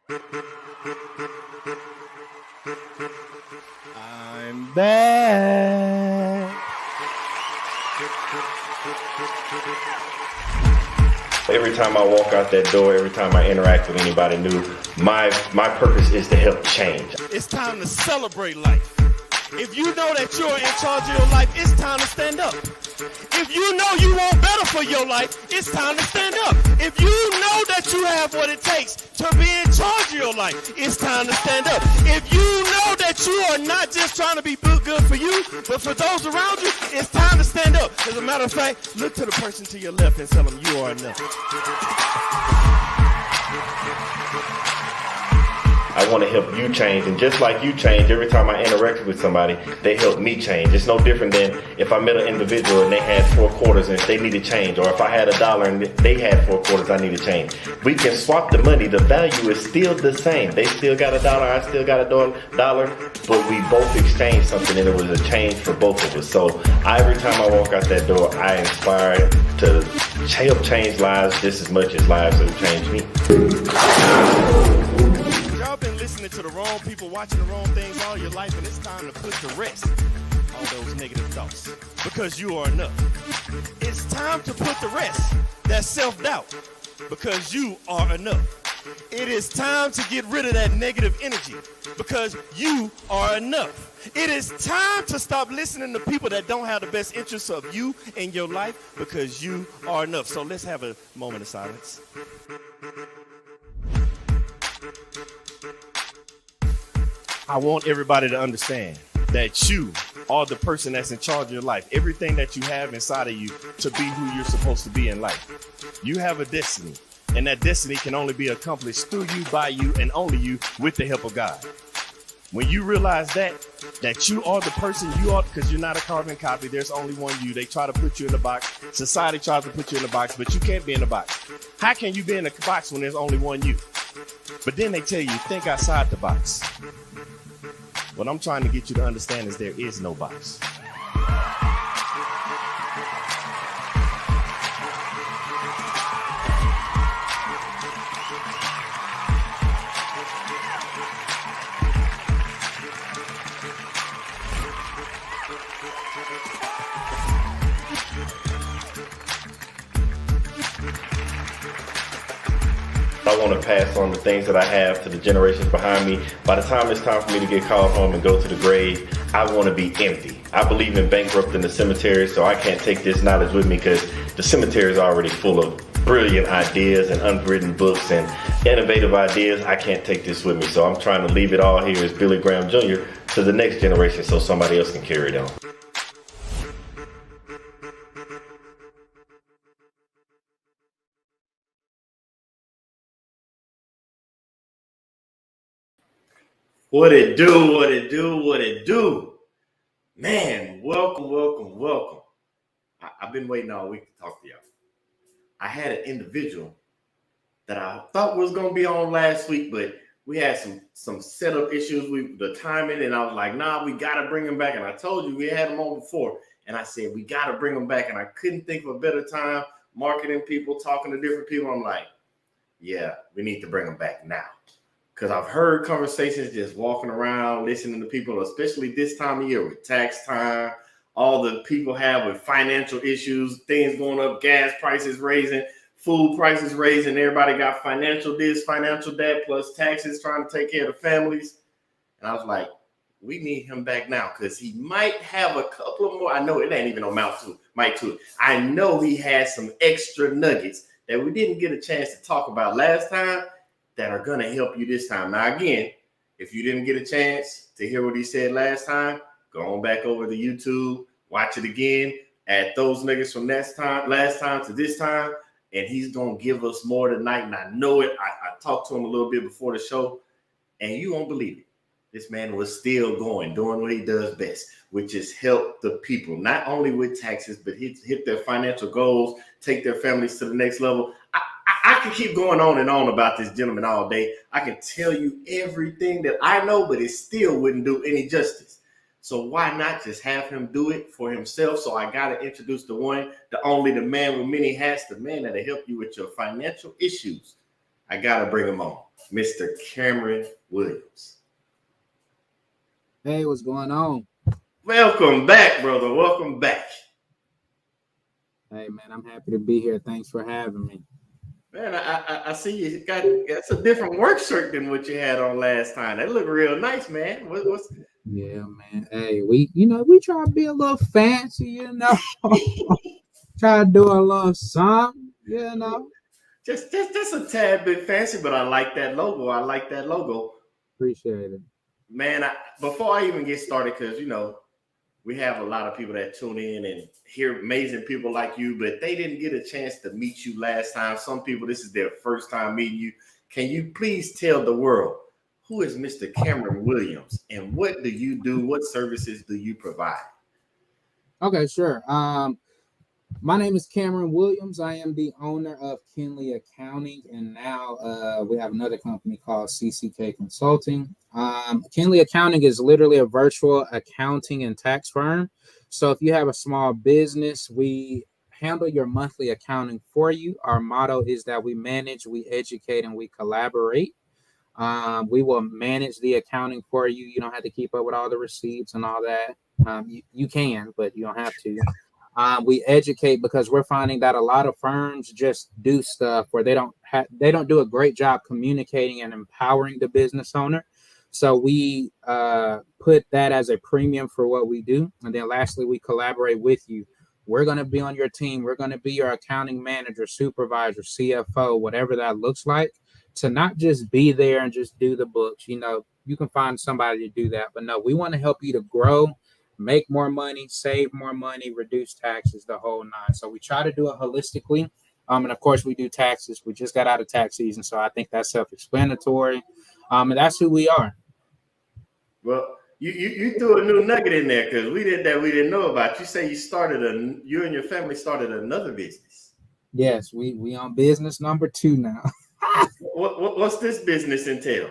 I'm back. Every time I walk out that door, every time I interact with anybody new, my purpose is to help change. It's time to celebrate life. If you know that you're in charge of your life, it's time to stand up. If you know you want better for your life, it's time to stand up. If you know that you have what it takes to be in charge of your life, it's time to stand up. If you know that you are not just trying to be good for you, but for those around you, it's time to stand up. As a matter of fact, look to the person to your left and tell them you are enough. I want to help you change, and just like you change, every time I interact with somebody, they help me change. It's no different than if I met an individual and they had 4 quarters and they needed change, or if I had $1 and they had 4 quarters, I need to change. We can swap the money. The value is still the same. They still got $1, I still got $1, but we both exchange something, and it was a change for both of us. So every time I walk out that door, I inspire to help change lives just as much as lives have changed me. Y'all been listening to the wrong people, watching the wrong things all your life, and it's time to put to rest all those negative thoughts, because you are enough. It's time to put to rest that self-doubt, because you are enough. It is time to get rid of that negative energy, because you are enough. It is time to stop listening to people that don't have the best interests of you and your life, because you are enough. So let's have a moment of silence. I want everybody to understand that you are the person that's in charge of your life. Everything that you have inside of you to be who you're supposed to be in life. You have a destiny, and that destiny can only be accomplished through you, by you, and only you, with the help of God. When you realize that you are the person you are, because you're not a carbon copy, there's only one you. They try to put you in the box. Society tries to put you in the box, but you can't be in the box. How can you be in a box when there's only one you? But then they tell you, think outside the box. What I'm trying to get you to understand is there is no box. I want to pass on the things that I have to the generations behind me. By the time it's time for me to get called home and go to the grave, I want to be empty. I believe in bankrupting the cemetery, so I can't take this knowledge with me, because the cemetery is already full of brilliant ideas and unwritten books and innovative ideas. I can't take this with me, so I'm trying to leave it all here as Billy Graham Jr. to the next generation so somebody else can carry it on. What it do, what it do, what it do. Man, welcome. I've been waiting all week to talk to y'all. I had an individual that I thought was going to be on last week, but we had some setup issues with the timing, and I was like, nah, we got to bring him back. And I told you we had him on before, and I said, we got to bring him back, and I couldn't think of a better time. Marketing people, talking to different people, I'm like, yeah, we need to bring him back now. Because I've heard conversations just walking around, listening to people, especially this time of year with tax time, all the people have with financial issues, things going up, gas prices raising, food prices raising, everybody got financial this, financial that, plus taxes, trying to take care of the families. And I was like, we need him back now, because he might have a couple of more. I know it ain't even on Mike to it. I know he has some extra nuggets that we didn't get a chance to talk about last time that are going to help you this time. Now, again, if you didn't get a chance to hear what he said last time, go on back over to YouTube, watch it again, add those niggas from last time to this time, and he's going to give us more tonight, and I know it. I talked to him a little bit before the show, and you won't believe it. This man was still going, doing what he does best, which is help the people, not only with taxes, but hit their financial goals, take their families to the next level. I can keep going on and on about this gentleman all day. I can tell you everything that I know, but it still wouldn't do any justice. So why not just have him do it for himself? So I got to introduce the one, the only, the man with many hats, the man that'll help you with your financial issues. I gotta bring him on, Mr. Cameron Williams. Hey, what's going on? Welcome back, brother. Welcome back. Hey, man, I'm happy to be here. Thanks for having me. Man, I see you got that's a different work shirt than what you had on last time. That look real nice, man. What's Yeah, man. Hey, we try to be a little fancy. Try to do a little something. just a tad bit fancy, but I like that logo. I like that logo. Appreciate it. Man, before I even get started, because we have a lot of people that tune in and hear amazing people like you, but they didn't get a chance to meet you last time. Some people, this is their first time meeting you. Can you please tell the world who is Mr. Cameron Williams and what do you do? What services do you provide? Okay, sure. My name is Cameron Williams. I am the owner of Kinley Accounting, and now we have another company called CCK Consulting. Kinley Accounting is literally a virtual accounting and tax firm. So if you have a small business, we handle your monthly accounting for you. Our motto is that we manage, we educate, and we collaborate. We will manage the accounting for you. You don't have to keep up with all the receipts and all that. You can, but you don't have to. We educate because we're finding that a lot of firms just do stuff where they don't do a great job communicating and empowering the business owner. So we put that as a premium for what we do. And then lastly, we collaborate with you. We're going to be on your team. We're going to be your accounting manager, supervisor, CFO, whatever that looks like, to not just be there and just do the books. You can find somebody to do that. But no, we want to help you to grow, make more money, save more money, reduce taxes, the whole nine. So we try to do it holistically. And of course, we do taxes. We just got out of tax season, so I think that's self-explanatory. And that's who we are. Well, you threw a new nugget in there because we didn't know about. You say you and your family started another business. Yes, we on business number 2 now. What's this business entail?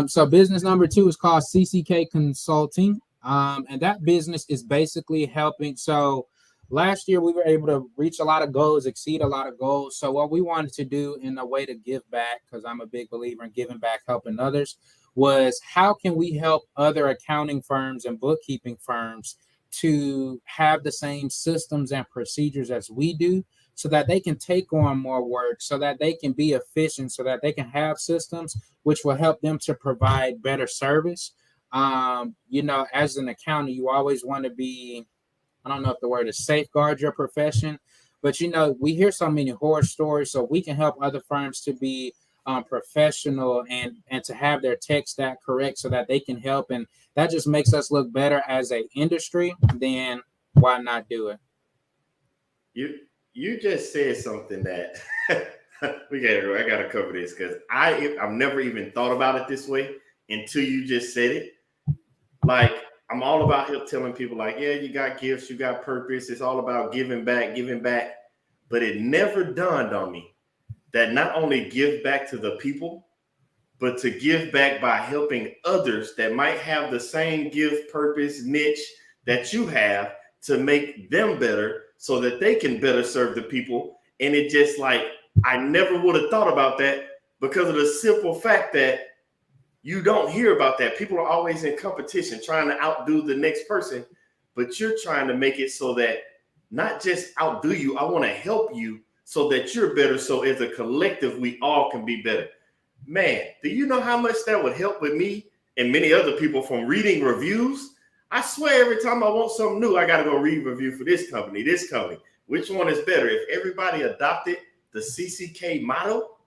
So business number 2 is called CCK Consulting. And that business is basically helping. So last year we were able to reach a lot of goals, exceed a lot of goals. So what we wanted to do in a way to give back, because I'm a big believer in giving back, helping others, was how can we help other accounting firms and bookkeeping firms to have the same systems and procedures as we do, so that they can take on more work, so that they can be efficient, so that they can have systems which will help them to provide better service. As an accountant, you always want to be, I don't know if the word is safeguard your profession, but we hear so many horror stories, so we can help other firms to be professional and to have their tech stack correct so that they can help. And that just makes us look better as an industry. Then why not do it? You just said something that I gotta cover this because I've never even thought about it this way until you just said it. Like, I'm all about here telling people, like, yeah, you got gifts, you got purpose. It's all about giving back. But it never dawned on me that not only give back to the people, but to give back by helping others that might have the same gift, purpose, niche that you have, to make them better so that they can better serve the people. And it just, like, I never would have thought about that because of the simple fact that you don't hear about that. People are always in competition, trying to outdo the next person, but you're trying to make it so that not just outdo you, I want to help you so that you're better. So as a collective, we all can be better. Man, do you know how much that would help with me and many other people from reading reviews? I swear every time I want something new, I got to go read review for this company. Which one is better? If everybody adopted the CCK motto,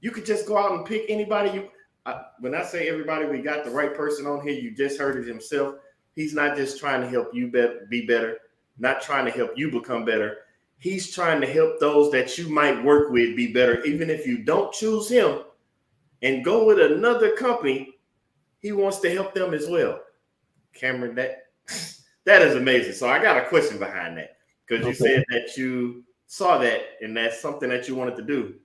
you could just go out and pick anybody when I say everybody, we got the right person on here. You just heard it himself. He's not just trying to help you be better, not trying to help you become better. He's trying to help those that you might work with be better. Even if you don't choose him and go with another company, he wants to help them as well. Cameron, that is amazing. So I got a question behind that because you said that you saw that and that's something that you wanted to do.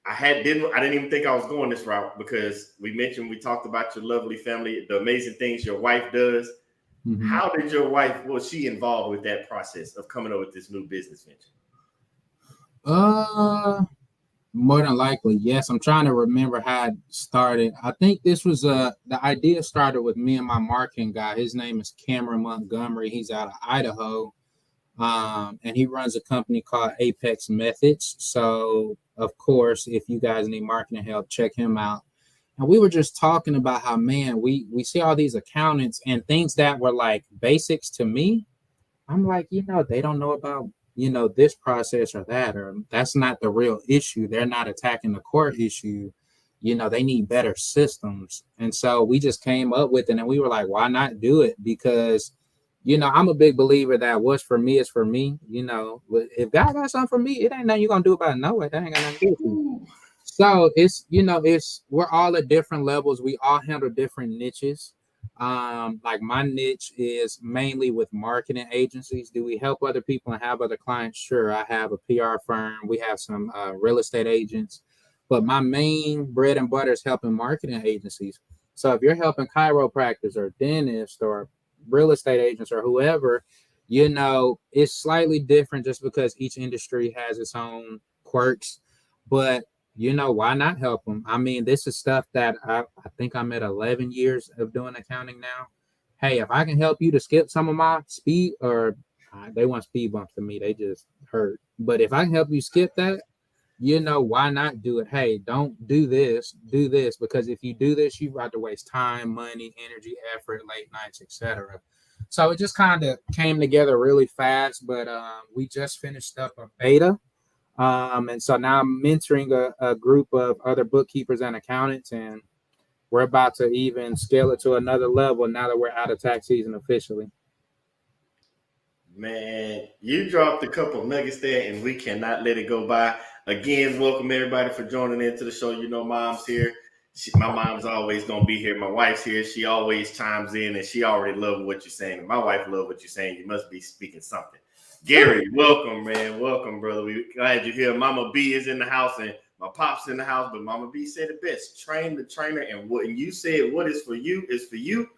I didn't even think I was going this route because we talked about your lovely family, the amazing things your wife does. Mm-hmm. How did your wife, was she involved with that process of coming up with this new business venture? More than likely, yes. I'm trying to remember how it started. I think this was the idea started with me and my marketing guy. His name is Cameron Montgomery. He's out of Idaho. And he runs a company called Apex Methods. So, of course, if you guys need marketing help, check him out. And we were just talking about how, man, we see all these accountants and things that were like basics to me. I'm like, they don't know about, this process or that, or that's not the real issue. They're not attacking the core issue. They need better systems. And so we just came up with it and we were like, why not do it? Because, I'm a big believer that what's for me is for me. If God got something for me, it ain't nothing you're going to do about it. No way. That ain't got nothing to do with you. So we're all at different levels. We all handle different niches. Like my niche is mainly with marketing agencies. Do we help other people and have other clients? Sure. I have a PR firm. We have some real estate agents, but my main bread and butter is helping marketing agencies. So if you're helping chiropractors or dentists or real estate agents or whoever, it's slightly different just because each industry has its own quirks. But why not help them? I mean, this is stuff that I think I'm at 11 years of doing accounting now. Hey, if I can help you to skip some of my speed, or they want speed bumps to me, they just hurt. But if I can help you skip that, why not do it? Hey, don't do this, because if you do this, you have to waste time, money, energy, effort, late nights, etc. So it just kind of came together really fast, but we just finished up a beta. And so now I'm mentoring a group of other bookkeepers and accountants, and we're about to even scale it to another level now that we're out of tax season officially. Man, you dropped a couple nuggets there, and we cannot let it go by. Again, welcome everybody for joining into the show. Mom's here. My mom's always gonna be here. My wife's here. She always chimes in, and she already loves what you're saying. And my wife loves what you're saying. You must be speaking something. Gary, welcome, man. Welcome, brother. We glad you're here. Mama B is in the house, and my pop's in the house. But Mama B said it best: train the trainer. And what you said, what is for you is for you.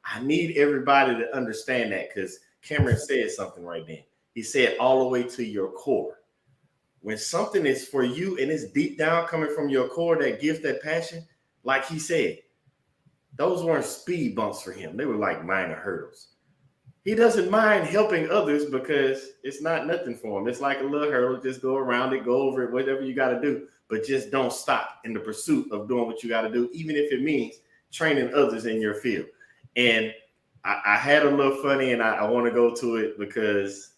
I need everybody to understand that, because Cameron said something right then. He said all the way to your core. When something is for you and it's deep down coming from your core, that gift, that passion, like he said, those weren't speed bumps for him. They were like minor hurdles. He doesn't mind helping others because it's not nothing for him. It's like a little hurdle. Just go around it, go over it, whatever you got to do. But just don't stop in the pursuit of doing what you got to do, even if it means training others in your field. And I had a little funny, and I want to go to it because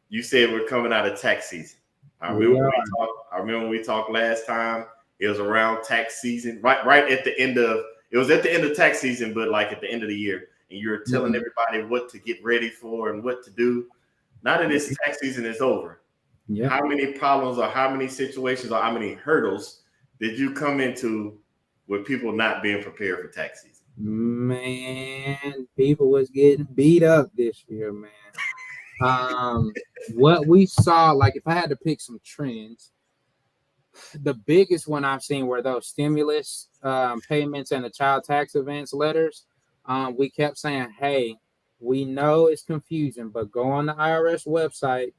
you said we're coming out of tax season. I remember we talked last time. It was around tax season, right at the end of it was at the end of tax season, but like at the end of the year, and you're telling everybody what to get ready for and what to do. Now that this tax season is over, how many problems or how many situations or how many hurdles did you come into with people not being prepared for tax season? Man, people was getting beat up this year, man. What we saw, like if I had to pick some trends, the biggest one I've seen were those stimulus payments and the child tax advance letters. We kept saying, hey, we know it's confusing, but go on the IRS website,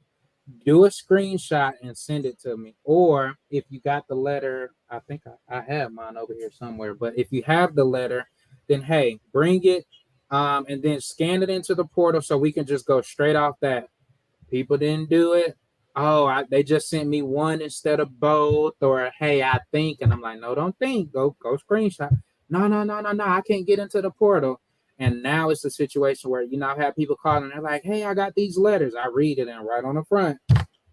do a screenshot and send it to me. Or if you got the letter, I think I have mine over here somewhere, but if you have the letter, then hey, bring it and then scan it into the portal so we can just go straight off that. People didn't do it. Oh, they just sent me one instead of both. Or hey, I think, and I'm like, no, don't think. Go screenshot. No. I can't get into the portal. And now it's a situation where I've had people calling. They're like, hey, I got these letters. I read it, and right on the front,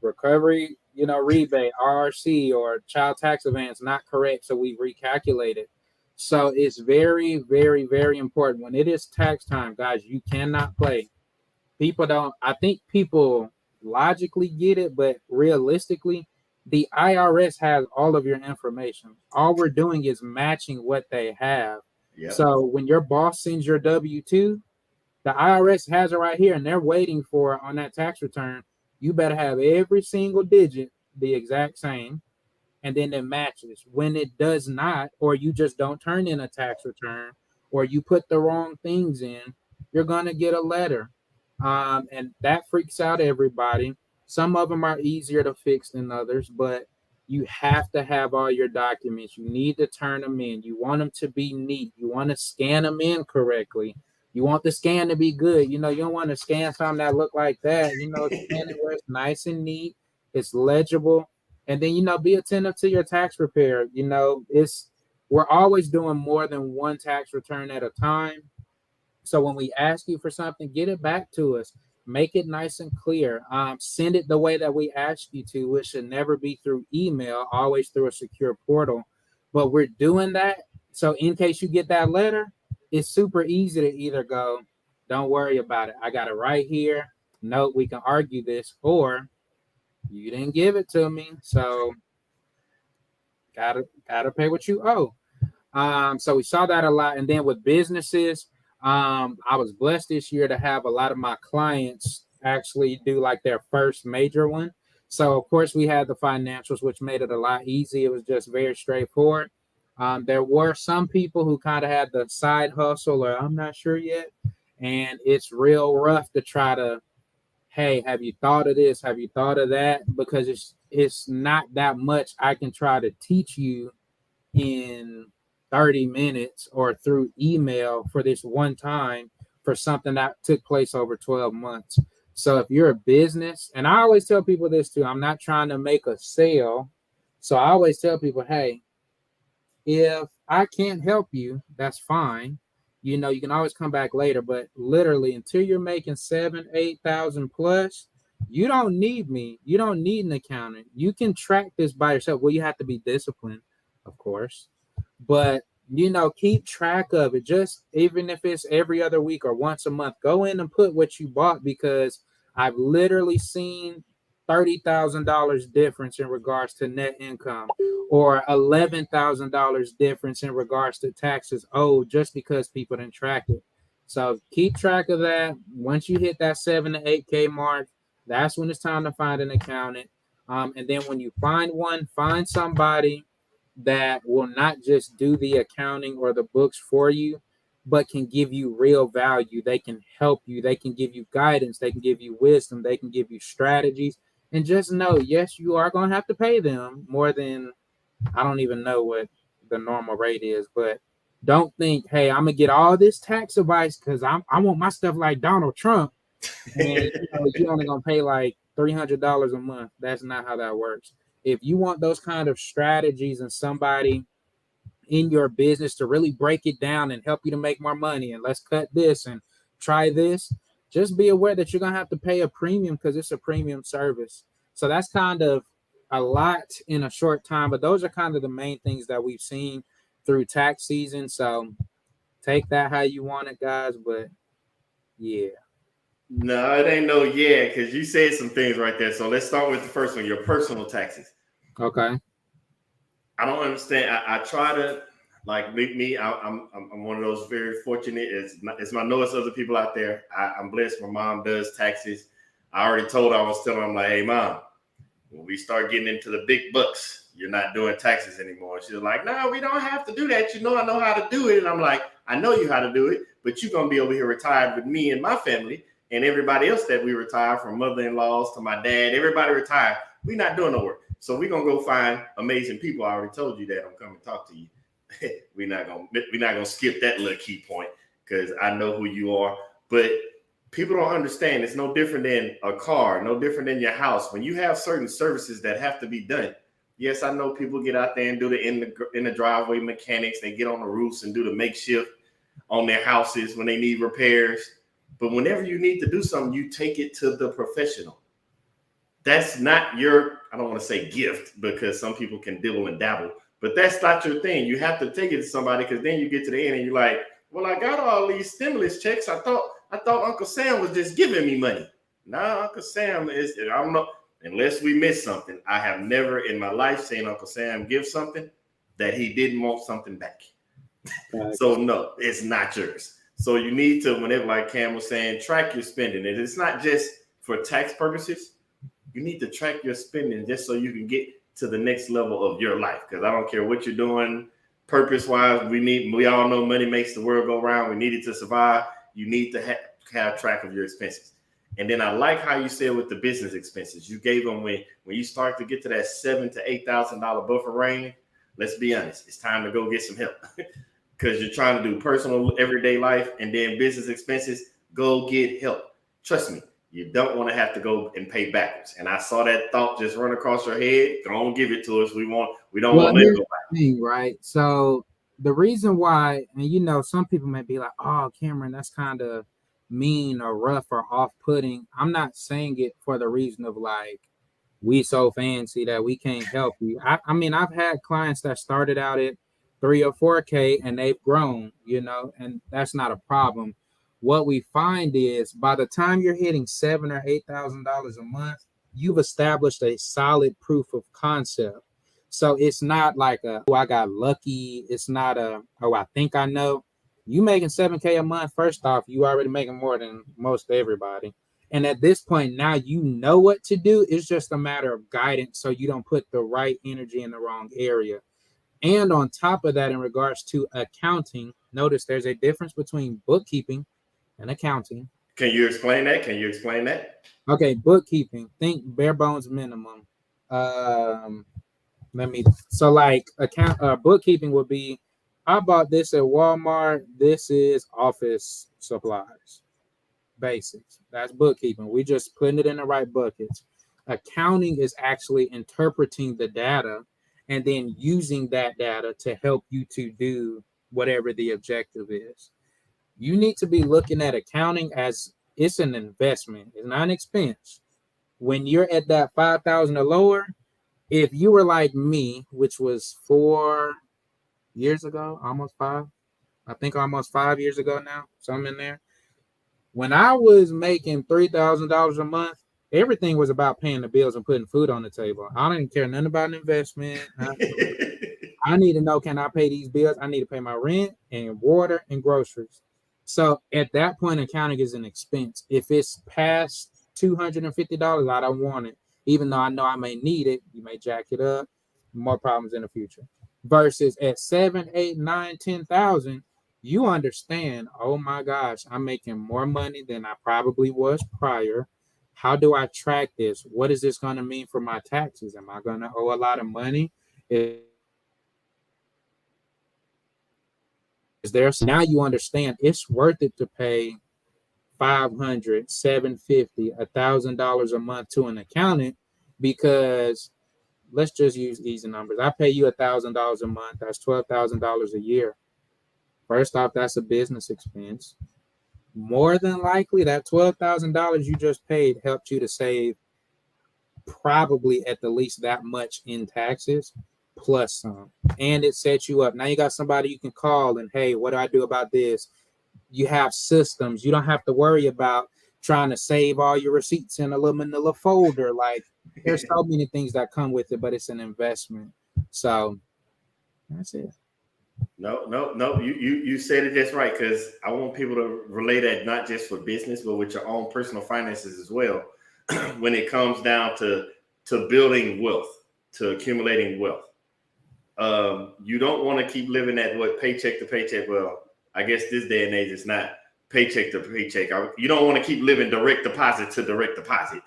recovery, rebate, RRC, or child tax advance not correct. So we recalculate it. So it's very, very, very important when it is tax time, guys. You cannot play. I think people logically get it, but realistically, the IRS has all of your information. All we're doing is matching what they have. Yep. So when your boss sends your W-2, the IRS has it right here, and they're waiting for on that tax return. You better have every single digit the exact same, and then it matches. When it does not, or you just don't turn in a tax return, or you put the wrong things in, you're going to get a letter. And that freaks out everybody. Some of them are easier to fix than others, but You have to have all your documents. You need to turn them in. You want them to be neat. You want to scan them in correctly. You want the scan to be good. You don't want to scan something that look like that. Scan it where it's nice and neat, it's legible, and then be attentive to your tax preparer. It's we're always doing more than one tax return at a time. So when we ask you for something, get it back to us. Make it nice and clear. Send it the way that we asked you to, which should never be through email, always through a secure portal. But we're doing that. So in case you get that letter, it's super easy to either go, don't worry about it. I got it right here. No, we can argue this, or you didn't give it to me. So gotta pay what you owe. So we saw that a lot. And then with businesses, I was blessed this year to have a lot of my clients actually do like their first major one. So of course we had the financials, which made it a lot easier. It was just very straightforward. There were some people who kind of had the side hustle, or I'm not sure yet. And it's real rough to try to, hey, have you thought of this? Have you thought of that? Because it's not that much I can try to teach you in 30 minutes or through email for this one time for something that took place over 12 months. So if you're a business, and I always tell people this too, I'm not trying to make a sale. So I always tell people, hey, if I can't help you, that's fine. You can always come back later, but literally until you're making 7, 8,000 plus, you don't need me. You don't need an accountant. You can track this by yourself. Well, you have to be disciplined, of course, but keep track of it. Just even if it's every other week or once a month, go in and put what you bought, because I've literally seen $30,000 difference in regards to net income, or $11,000 difference in regards to taxes owed, just because people didn't track it. So keep track of that. Once you hit that 7 to 8K mark, that's when it's time to find an accountant. And then when you find one, find somebody that will not just do the accounting or the books for you, but can give you real value. They can help you. They can give you guidance. They can give you wisdom. They can give you strategies. And just know, yes, you are going to have to pay them more than, I don't even know what the normal rate is, but don't think, hey, I'm going to get all this tax advice because I want my stuff like Donald Trump. And you're only going to pay like $300 a month. That's not how that works. If you want those kind of strategies and somebody in your business to really break it down and help you to make more money, and let's cut this and try this, just be aware that you're going to have to pay a premium because it's a premium service. So that's kind of a lot in a short time, but those are kind of the main things that we've seen through tax season. So take that how you want it, guys. But yeah. No, it ain't no yeah, because you said some things right there. So let's start with the first one, your personal taxes. Okay. I don't understand. I try to, like me. I'm one of those very fortunate. It's my knowest other people out there. I'm blessed. My mom does taxes. I already told her, I was telling her, I'm like, hey mom, when we start getting into the big bucks, you're not doing taxes anymore. She's like, no, we don't have to do that. I know how to do it. And I'm like, I know you how to do it, but you're gonna be over here retired with me and my family and everybody else that we retired, from mother-in-laws to my dad. Everybody retired. We're not doing no work. So we're gonna go find amazing people. I already told you that. I'm coming to talk to you. we're not gonna skip that little key point because I know who you are. But people don't understand. It's no different than a car, no different than your house. When you have certain services that have to be done, yes, I know people get out there and do the in the driveway mechanics. They get on the roofs and do the makeshift on their houses when they need repairs. But whenever you need to do something, you take it to the professional. That's not your, I don't want to say gift, because some people can dibble and dabble, but that's not your thing. You have to take it to somebody, because then you get to the end and you're like, well, I got all these stimulus checks. I thought Uncle Sam was just giving me money. Nah, Uncle Sam is, I don't know, unless we miss something. I have never in my life seen Uncle Sam give something that he didn't want something back. So no, it's not yours. So you need to, whenever, like Cam was saying, track your spending. And it's not just for tax purposes. You need to track your spending just so you can get to the next level of your life. Because I don't care what you're doing purpose-wise. We all know money makes the world go round. We need it to survive. You need to have track of your expenses. And then I like how you said with the business expenses, you gave them when you start to get to that $7,000 to $8,000 buffer range. Let's be honest, it's time to go get some help because you're trying to do personal everyday life and then business expenses. Go get help. Trust me, you don't want to have to go and pay backwards. And I saw that thought just run across your head. Don't give it to us. We don't want to let it go back. Thing, right? So the reason why, and you know, some people may be like, "Oh, Cameron, that's kind of mean or rough or off-putting." I'm not saying it for the reason of like we so fancy that we can't help you. I mean, I've had clients that started out at 3 or 4K and they've grown, you know, and that's not a problem. What we find is by the time you're hitting $7,000 or $8,000 a month, you've established a solid proof of concept. So it's not like oh, I got lucky. It's not oh, I think I know. You making 7K a month, first off, you already making more than most everybody. And at this point, now you know what to do. It's just a matter of guidance so you don't put the right energy in the wrong area. And on top of that, in regards to accounting, notice there's a difference between bookkeeping and accounting. Can you explain that? Okay, bookkeeping, think bare bones minimum. So like bookkeeping would be, I bought this at Walmart. This is office supplies. Basics. That's bookkeeping. We just putting it in the right buckets. Accounting is actually interpreting the data and then using that data to help you to do whatever the objective is. You need to be looking at accounting as it's an investment. It's not an expense. When you're at that 5,000 or lower, if you were like me, which was 4 years ago, almost 5, I think almost 5 years ago now, something in there. When I was making $3,000 a month, everything was about paying the bills and putting food on the table. I didn't care nothing about an investment. I need to know, can I pay these bills? I need to pay my rent and water and groceries. So at that point, accounting is an expense. If it's past $250, I don't want it. Even though I know I may need it, you may jack it up. More problems in the future. Versus at 7, 8, 9, 10,000, you understand, oh my gosh, I'm making more money than I probably was prior. How do I track this? What is this going to mean for my taxes? Am I going to owe a lot of money? Is there, now you understand it's worth it to pay $500, $750, $1,000 a month to an accountant, because let's just use easy numbers. I pay you $1,000 a month. That's $12,000 a year. First off, that's a business expense. More than likely, that $12,000 you just paid helped you to save probably at the least that much in taxes, plus some. And it sets you up. Now you got somebody you can call and, hey, what do I do about this? You have systems. You don't have to worry about trying to save all your receipts in a little manila folder. Like, there's so many things that come with it, but it's an investment. So that's it. No. You said it just right, because I want people to relate that not just for business, but with your own personal finances as well. When it comes down to building wealth, to accumulating wealth, you don't want to keep living at what paycheck to paycheck. Well, I guess this day and age it's not paycheck to paycheck. You don't want to keep living direct deposit to direct deposit.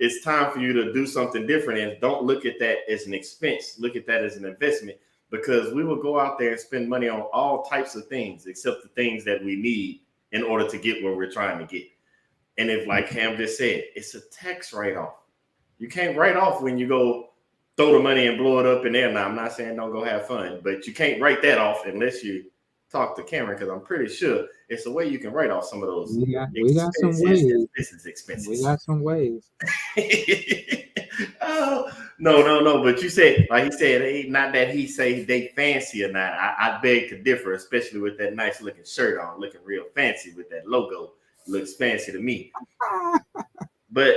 It's time for you to do something different, and don't look at that as an expense. Look at that as an investment. Because we will go out there and spend money on all types of things except the things that we need in order to get where we're trying to get. And if, like Cam just said, it's a tax write-off. You can't write off when you go throw the money and blow it up in there. Now, I'm not saying don't go have fun, but you can't write that off unless you talk to Cameron, because I'm pretty sure it's a way you can write off some of those. We got some ways. Business expenses. We got some ways. Oh, no. But you said, like he said, not that he say they fancy or not. I beg to differ, especially with that nice looking shirt on, looking real fancy with that logo. Looks fancy to me. But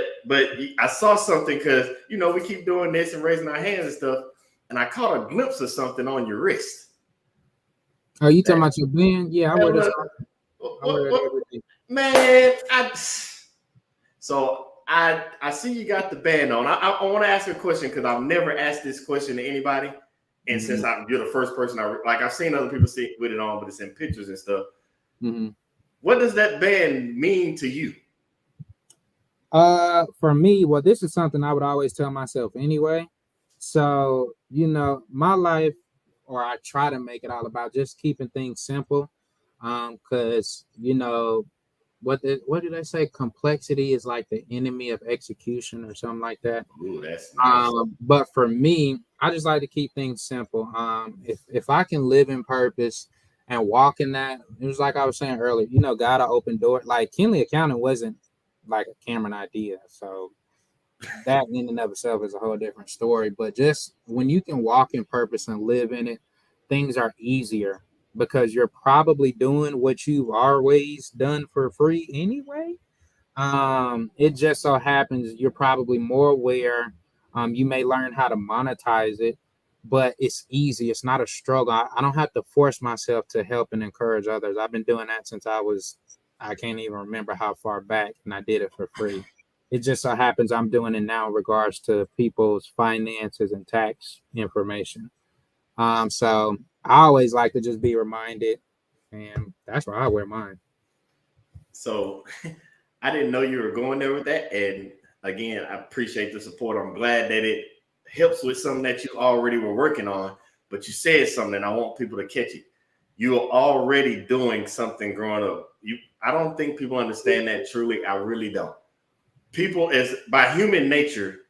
I saw something, because we keep doing this and raising our hands and stuff, and I caught a glimpse of something on your wrist. Oh, you talking about your band? Yeah, I wear this. I wear it every day. Man, I see you got the band on. I want to ask a question, because I've never asked this question to anybody, and since you're the first person, I've seen other people see with it on, but it's in pictures and stuff. What does that band mean to you? For me, well, this is something I would always tell myself anyway. So, my life, or I try to make it all about just keeping things simple. Because what did I say? Complexity is like the enemy of execution or something like that. Ooh, that's nice. But for me, I just like to keep things simple. If I can live in purpose and walk in that, it was like I was saying earlier, God will open door. Like Kinley Accounting wasn't like a Cameron idea. So that in and of itself is a whole different story. But just when you can walk in purpose and live in it, things are easier because you're probably doing what you've always done for free anyway. It just so happens you're probably more aware. You may learn how to monetize it, but it's easy. It's not a struggle. I don't have to force myself to help and encourage others. I've been doing that since I can't even remember how far back, and I did it for free. It just so happens I'm doing it now in regards to people's finances and tax information. So I always like to just be reminded, and that's why I wear mine. So I didn't know you were going there with that. And again, I appreciate the support. I'm glad that it helps with something that you already were working on, but you said something and I want people to catch it. You are already doing something growing up. I don't think people understand that truly. I really don't. People, as by human nature,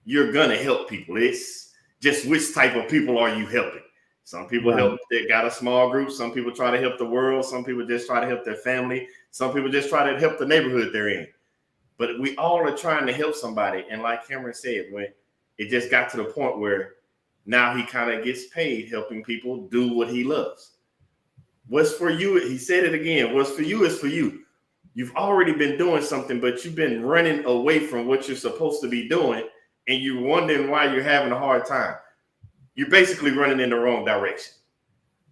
you're gonna help people. It's just which type of people are you helping? Some people help that got a small group. Some people try to help the world. Some people just try to help their family. Some people just try to help the neighborhood they're in. But we all are trying to help somebody. And like Cameron said, when it just got to the point where now he kind of gets paid helping people do what he loves. What's for you? He said it again. What's for you is for you. You've already been doing something, but you've been running away from what you're supposed to be doing. And you're wondering why you're having a hard time. You're basically running in the wrong direction.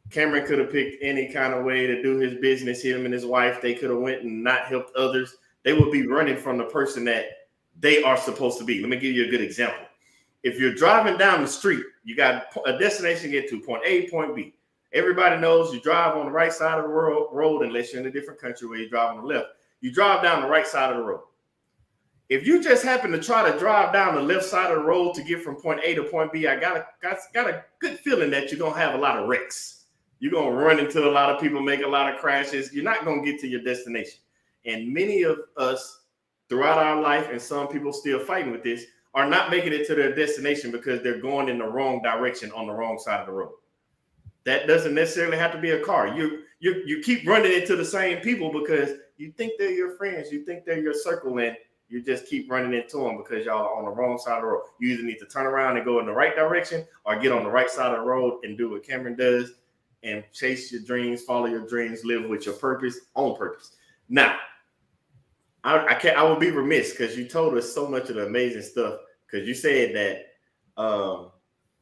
Cameron could have picked any kind of way to do his business. Him and his wife, they could have went and not helped others. They would be running from the person that they are supposed to be. Let me give you a good example. If you're driving down the street, you got a destination to get to, point A, point B. Everybody knows you drive on the right side of the road unless you're in a different country where you drive on the left. You drive down the right side of the road. If you just happen to try to drive down the left side of the road to get from point A to point B, I got a good feeling that you're going to have a lot of wrecks. You're going to run into a lot of people, make a lot of crashes. You're not going to get to your destination. And many of us throughout our life, and some people still fighting with this, are not making it to their destination because they're going in the wrong direction on the wrong side of the road. That doesn't necessarily have to be a car. You keep running into the same people because you think they're your friends. You think they're your circle, and you just keep running into them because y'all are on the wrong side of the road. You either need to turn around and go in the right direction or get on the right side of the road and do what Cameron does and chase your dreams, follow your dreams, live with your purpose, on purpose. Now, I would be remiss because you told us so much of the amazing stuff, because you said that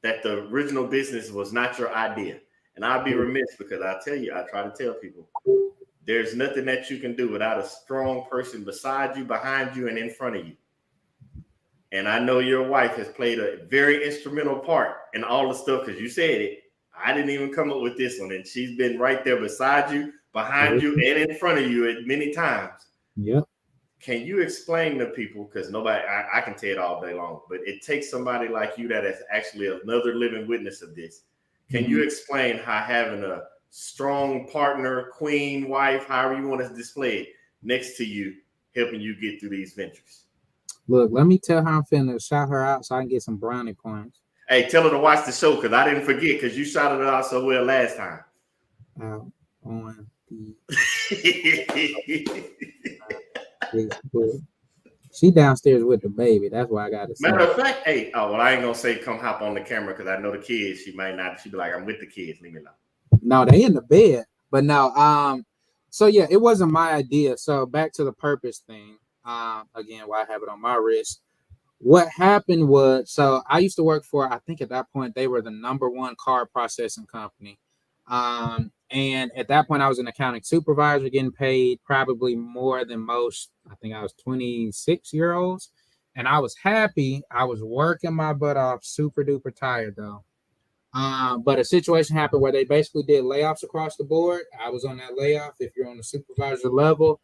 that the original business was not your idea. And I'd be remiss because I try to tell people, there's nothing that you can do without a strong person beside you, behind you, and in front of you. And I know your wife has played a very instrumental part in all the stuff, because you said it. I didn't even come up with this one. And she's been right there beside you, behind you, and in front of you at many times. Yep. Can you explain to people, because I can tell it all day long, but it takes somebody like you that is actually another living witness of this. Can you explain how having a strong partner, queen, wife, however you want to display it, next to you, helping you get through these ventures? Look, let me tell her I'm finna shout her out so I can get some brownie points. Hey, tell her to watch the show, because I didn't forget, because you shouted it out so well last time. Out on the Facebook. She downstairs with the baby. That's why I got to say. Matter of fact, hey, I ain't gonna say come hop on the camera because I know the kids. She might not. She be like, I'm with the kids. Leave me alone. No, they in the bed. But no, so yeah, it wasn't my idea. So back to the purpose thing. Again, why I have it on my wrist. What happened was, so I used to work for, I think at that point they were the #1 card processing company. And at that point I was an accounting supervisor getting paid probably more than most. I think I was 26-year-olds, and I was happy. I was working my butt off, super duper tired though. But a situation happened where they basically did layoffs across the board. I was on that layoff. If you're on the supervisor level,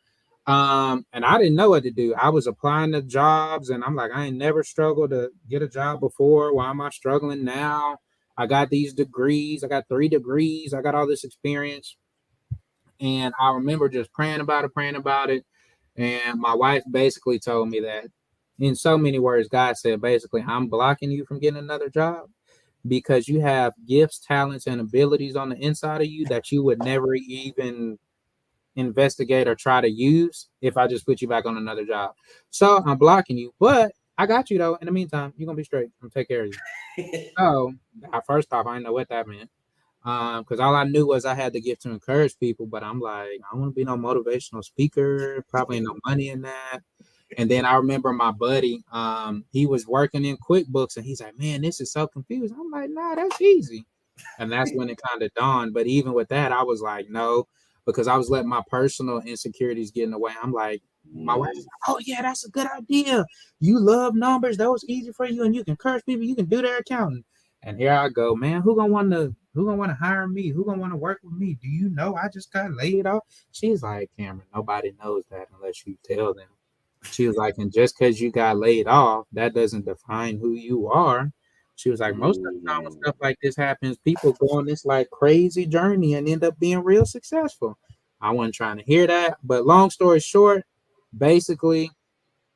And I didn't know what to do. I was applying to jobs and I'm like, I ain't never struggled to get a job before. Why am I struggling now? I got these degrees. I got 3 degrees. I got all this experience. And I remember just praying about it. And my wife basically told me that in so many words, God said, basically, I'm blocking you from getting another job because you have gifts, talents, and abilities on the inside of you that you would never even investigate or try to use if I just put you back on another job. So I'm blocking you, but I got you though. In the meantime, you're gonna be straight. I'm gonna take care of you. So first off, I didn't know what that meant. Because all I knew was I had the gift to encourage people, but I'm like, I don't want to be no motivational speaker, probably no money in that. And then I remember my buddy, he was working in QuickBooks and he's like, man, this is so confusing. I'm like, nah, that's easy. And that's when it kind of dawned. But even with that, I was like, no, because I was letting my personal insecurities get in the way. I'm like, my wife's like, oh yeah, that's a good idea. You love numbers, that was easy for you, and you can encourage people, you can do their accounting. And here I go, man. Who gonna want to hire me? Who gonna want to work with me? Do you know I just got laid off? She's like, Cameron, nobody knows that unless you tell them. She was like, and just because you got laid off, that doesn't define who you are. She was like, most of the time when stuff like this happens, people go on this like crazy journey and end up being real successful. I wasn't trying to hear that, but long story short, basically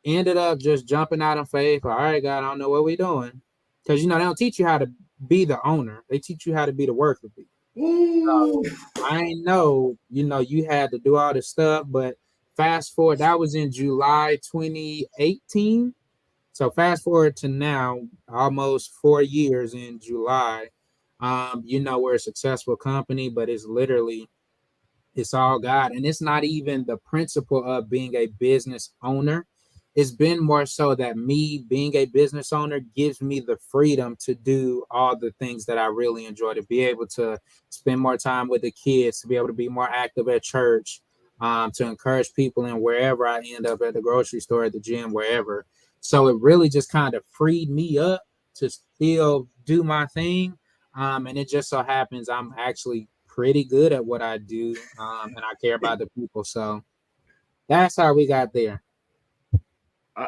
ended up just jumping out in faith. All right, God, I don't know what we're doing. Because, they don't teach you how to be the owner. They teach you how to be the worker bee. Ooh. So I know, you had to do all this stuff, but fast forward, that was in July 2018. So fast forward to now, almost 4 years in July. We're a successful company, but it's all God. And it's not even the principle of being a business owner. It's been more so that me being a business owner gives me the freedom to do all the things that I really enjoy, to be able to spend more time with the kids, to be able to be more active at church, to encourage people in wherever I end up, at the grocery store, at the gym, wherever. So it really just kind of freed me up to still do my thing. And it just so happens I'm actually pretty good at what I do, and I care about the people. So that's how we got there. I,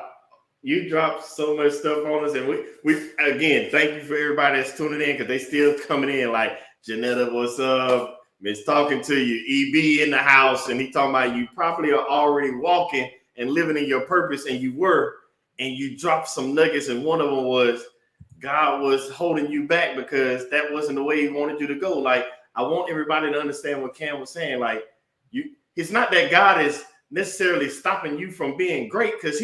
you dropped so much stuff on us, and we again thank you for everybody that's tuning in because they still coming in. Like Janetta, what's up? Miss talking to you, EB in the house, and he talking about you probably are already walking and living in your purpose, and you dropped some nuggets, and one of them was God was holding you back because that wasn't the way He wanted you to go. Like I want everybody to understand what Cam was saying. Like it's not that God is necessarily stopping you from being great because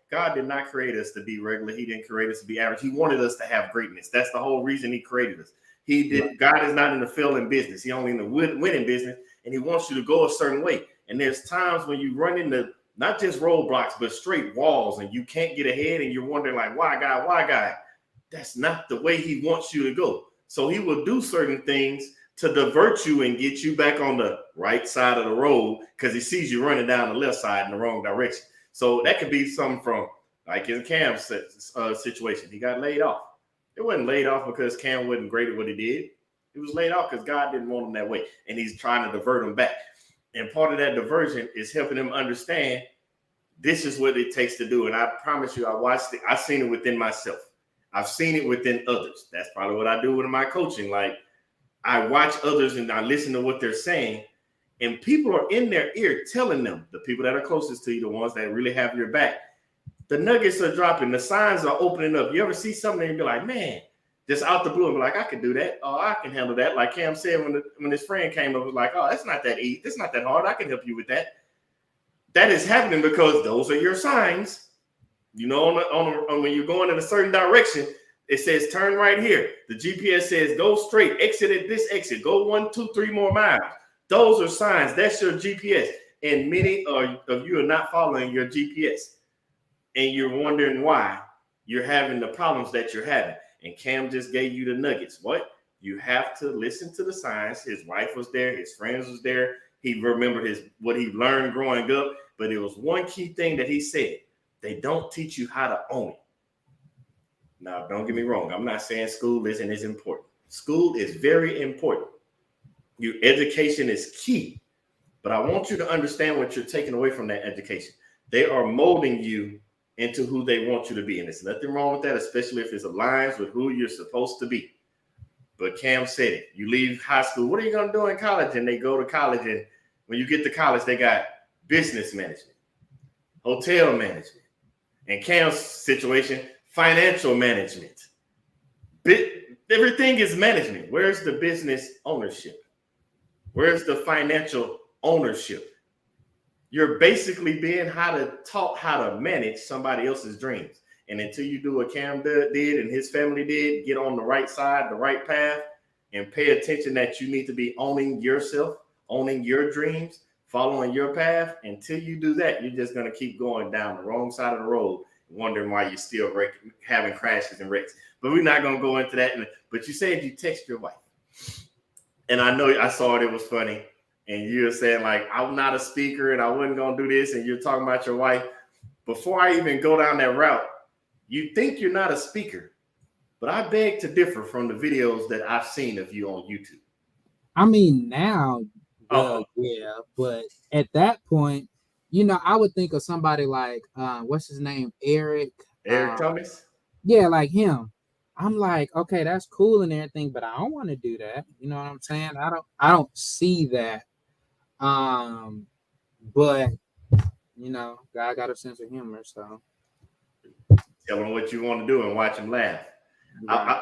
God did not create us to be regular. He didn't create us to be average. He wanted us to have greatness. That's the whole reason He created us. God is not in the failing business. He only in the winning business, and He wants you to go a certain way. And there's times when you run into not just roadblocks, but straight walls, and you can't get ahead, and you're wondering like, why God? Why God? That's not the way He wants you to go. So He will do certain things to divert you and get you back on the right side of the road because He sees you running down the left side in the wrong direction. So that could be something from like in Cam's situation. He got laid off. It wasn't laid off because Cam wasn't great at what he did. It was laid off because God didn't want him that way, and He's trying to divert him back. And part of that diversion is helping him understand this is what it takes to do. And I promise you, I've seen it within myself. I've seen it within others. That's probably what I do with my coaching. Like I watch others and I listen to what they're saying, and people are in their ear telling them, the people that are closest to you, the ones that really have your back, the nuggets are dropping, the signs are opening up. You ever see something and be like, man, just out the blue and be like, I can do that. Oh, I can handle that. Like Cam said when his friend came up, was like, oh, that's not that easy. That's not that hard. I can help you with that. That is happening because those are your signs. On when you're going in a certain direction, it says turn right here. The GPS says go straight, exit at this exit, go 1, 2, 3 more miles. Those are signs. That's your GPS. And many of you are not following your GPS. And you're wondering why you're having the problems that you're having. And Cam just gave you the nuggets. What? You have to listen to the signs. His wife was there. His friends was there. He remembered what he learned growing up. But it was one key thing that he said. They don't teach you how to own it. Now, don't get me wrong. I'm not saying school isn't as important. School is very important. Your education is key. But I want you to understand what you're taking away from that education. They are molding you into who they want you to be. And there's nothing wrong with that, especially if it aligns with who you're supposed to be. But Cam said it. You leave high school, what are you going to do in college? And they go to college, and when you get to college, they got business management, hotel management, and Cam's situation, financial management. Everything is management. Where's the business ownership? Where's the financial ownership? You're basically being taught how to manage somebody else's dreams. And until you do what Cam did and his family did, get on the right side, the right path, and pay attention that you need to be owning yourself, owning your dreams, following your path. Until you do that, you're just going to keep going down the wrong side of the road, wondering why you're still having crashes and wrecks. But we're not going to go into that. But you said you text your wife. And I know I saw it was funny. And you were saying, like, I'm not a speaker and I wasn't going to do this. And you're talking about your wife. Before I even go down that route, you think you're not a speaker. But I beg to differ from the videos that I've seen of you on YouTube. I mean, now, yeah, but at that point, you know, I would think of somebody like, what's his name? Eric Thomas? Yeah, like him. I'm like, okay, that's cool and everything, but I don't want to do that. You know what I'm saying? I don't see that. But you know, God got a sense of humor, so tell him what you want to do and watch him laugh. Right.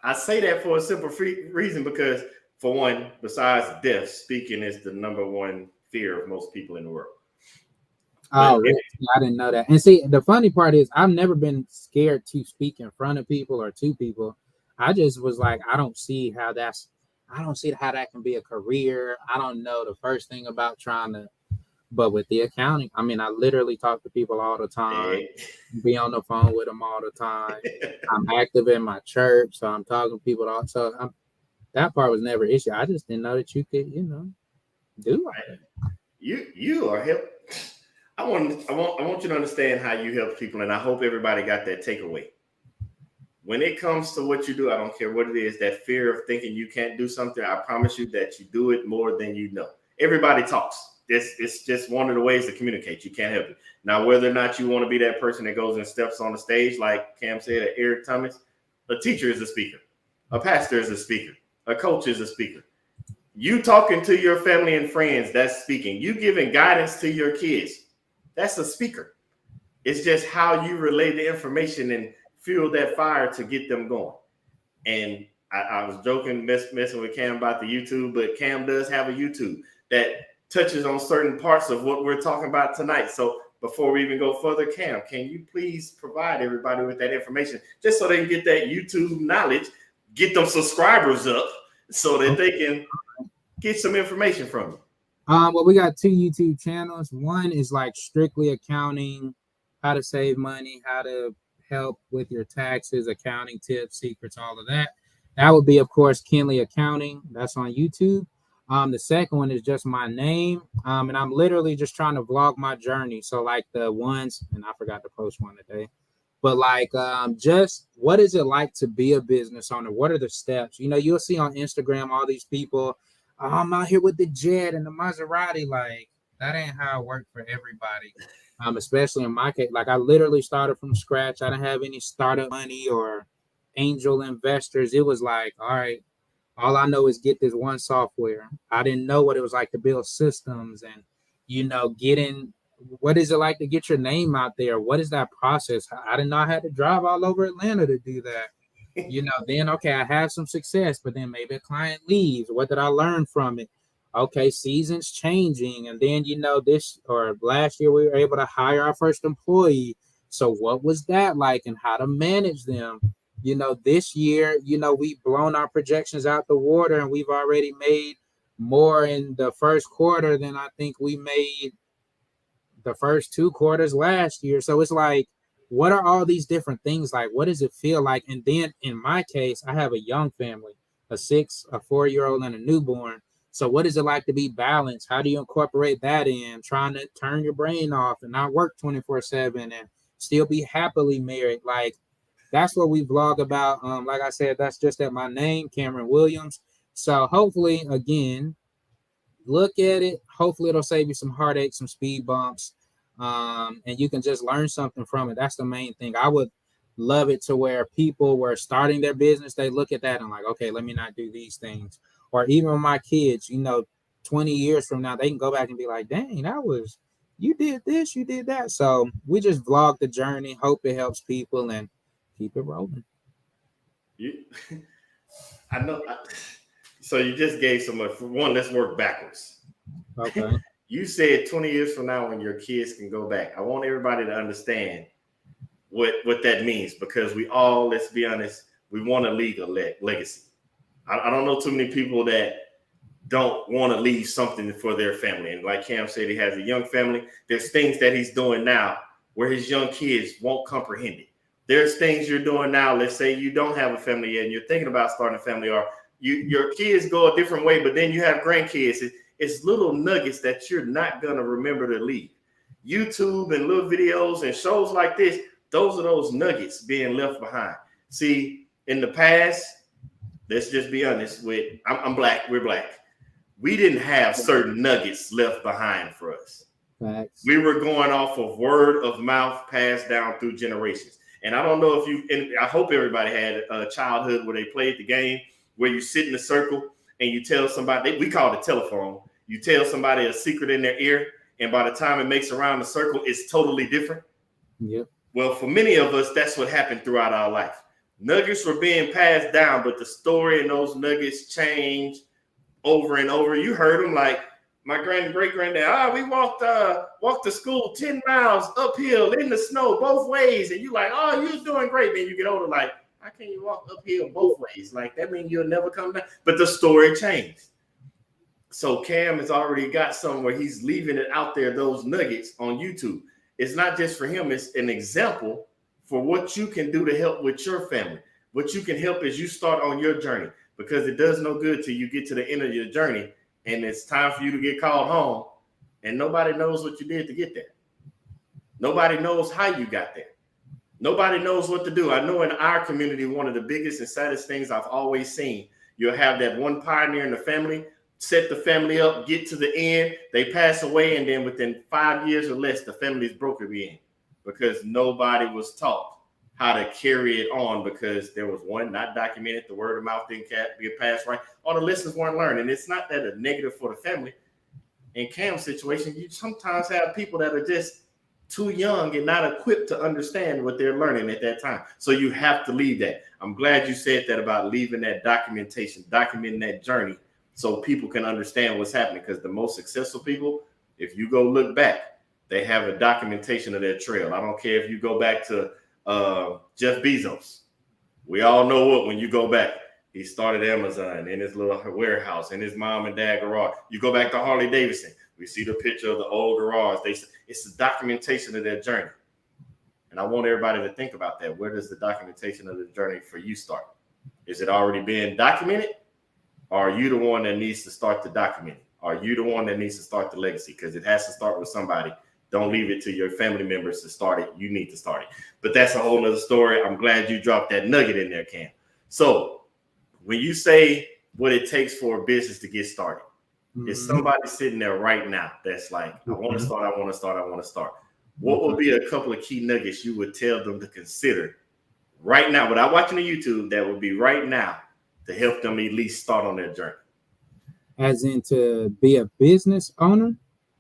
I say that for a simple reason, because for one, besides death, speaking is the number one fear of most people in the world. Oh, really? I didn't know that. And see, the funny part is I've never been scared to speak in front of people or to people. I just was like, I don't see how that can be a career. I don't know the first thing about trying to, but with the accounting, I mean, I literally talk to people all the time, be on the phone with them all the time. I'm active in my church, so I'm talking to people all. So that part was never an issue. I just didn't know that you could, you know, do it. You are help. I want you to understand how you help people, and I hope everybody got that takeaway. When it comes to what you do, I don't care what it is, that fear of thinking you can't do something, I promise you that you do it more than you know. Everybody talks. It's just one of the ways to communicate. You can't help it. Now, whether or not you want to be that person that goes and steps on the stage, like Cam said, Eric Thomas, a teacher is a speaker. A pastor is a speaker. A coach is a speaker. You talking to your family and friends, that's speaking. You giving guidance to your kids, that's a speaker. It's just how you relay the information and fuel that fire to get them going. And I was joking, messing with Cam about the YouTube, but Cam does have a YouTube that touches on certain parts of what we're talking about tonight. So before we even go further, Cam, can you please provide everybody with that information just so they can get that YouTube knowledge, get them subscribers up so that they can get some information from you? Well, we got 2 YouTube channels. One is like strictly accounting, how to save money, how to help with your taxes, accounting tips, secrets, all of that. That would be, of course, Kinley Accounting. That's on YouTube. The second one is just my name. And I'm literally just trying to vlog my journey. So like the ones, and I forgot to post one today, but like just what is it like to be a business owner? What are the steps? You know, you'll see on Instagram all these people, I'm out here with the jet and the Maserati. Like, that ain't how it worked for everybody. Especially in my case, like I literally started from scratch. I didn't have any startup money or angel investors. It was like, all right, all I know is get this one software. I didn't know what it was like to build systems and, you know, what is it like to get your name out there? What is that process? I didn't know I had to drive all over Atlanta to do that. You know, then, okay, I have some success, but then maybe a client leaves. What did I learn from it? Okay, seasons changing. And then, you know, this or last year we were able to hire our first employee. So what was that like and how to manage them? You know, this year, you know, we've blown our projections out the water and we've already made more in the first quarter than I think we made the first 2 quarters last year. So it's like, what are all these different things like? What does it feel like? And then in my case, I have a young family, a 4-year-old, and a newborn. So what is it like to be balanced? How do you incorporate that in? Trying to turn your brain off and not work 24/7 and still be happily married. Like, that's what we vlog about. Like I said, that's just at my name, Cameron Williams. So hopefully, again, look at it. Hopefully it'll save you some heartache, some speed bumps, and you can just learn something from it. That's the main thing. I would love it to where people were starting their business, they look at that and like, okay, let me not do these things. Or even my kids, 20 years from now, they can go back and be like, dang, you did this, you did that. So we just vlog the journey, hope it helps people, and keep it rolling. You, I know. So you just gave so much. For one, let's work backwards. Okay. You said 20 years from now when your kids can go back. I want everybody to understand what that means, because we all, let's be honest, we want to leave a legacy. I don't know too many people that don't want to leave something for their family. And like Cam said, he has a young family. There's things that he's doing now where his young kids won't comprehend it. There's things you're doing now. Let's say you don't have a family yet and you're thinking about starting a family, or your kids go a different way, but then you have grandkids. It's little nuggets that you're not going to remember to leave. YouTube and little videos and shows like this, those are those nuggets being left behind. See, in the past, let's just be honest with, I'm black, we're black. We didn't have certain nuggets left behind for us. Facts. We were going off of word of mouth passed down through generations. And I don't know if you, and I hope everybody had a childhood where they played the game where you sit in a circle and you tell somebody, we call it a telephone. You tell somebody a secret in their ear, and by the time it makes around the circle, it's totally different. Yep. Well, for many of us, that's what happened throughout our life. Nuggets were being passed down, but the story and those nuggets changed over and over. You heard them, like my great-granddad. We walked to school 10 miles uphill in the snow both ways, and you like, oh, you're doing great. Then you get older, like, how can you walk uphill both ways? Like, that means you'll never come down. But the story changed. So Cam has already got somewhere he's leaving it out there, those nuggets on YouTube. It's not just for him, it's an example for what you can do to help with your family. What you can help as you start on your journey, because it does no good till you get to the end of your journey and it's time for you to get called home and nobody knows what you did to get there. Nobody knows how you got there. Nobody knows what to do. I know in our community, one of the biggest and saddest things I've always seen, you'll have that one pioneer in the family, set the family up, get to the end, they pass away, and then within 5 years or less, the family is broken again because nobody was taught how to carry it on, because there was one not documented, the word of mouth didn't get passed right, or the lessons weren't learned. And it's not that a negative for the family. In Cam's situation, you sometimes have people that are just too young and not equipped to understand what they're learning at that time. So you have to leave that. I'm glad you said that about leaving that documentation, documenting that journey, so people can understand what's happening. Because the most successful people, if you go look back, they have a documentation of their trail. I don't care if you go back to Jeff Bezos. We all know what, when you go back, he started Amazon in his little warehouse in his mom and dad garage. You go back to Harley Davidson, we see the picture of the old garage. It's the documentation of their journey. And I want everybody to think about that. Where does the documentation of the journey for you start? Is it already being documented? Or are you the one that needs to start the documenting? Are you the one that needs to start the legacy? Because it has to start with somebody. Don't leave it to your family members to start it. You need to start it. But that's a whole nother story. I'm glad you dropped that nugget in there, Cam. So when you say what it takes for a business to get started, is somebody sitting there right now that's like, I want to start, I want to start, I want to start. What would be a couple of key nuggets you would tell them to consider right now, without watching the YouTube, that would be right now to help them at least start on their journey? As in to be a business owner?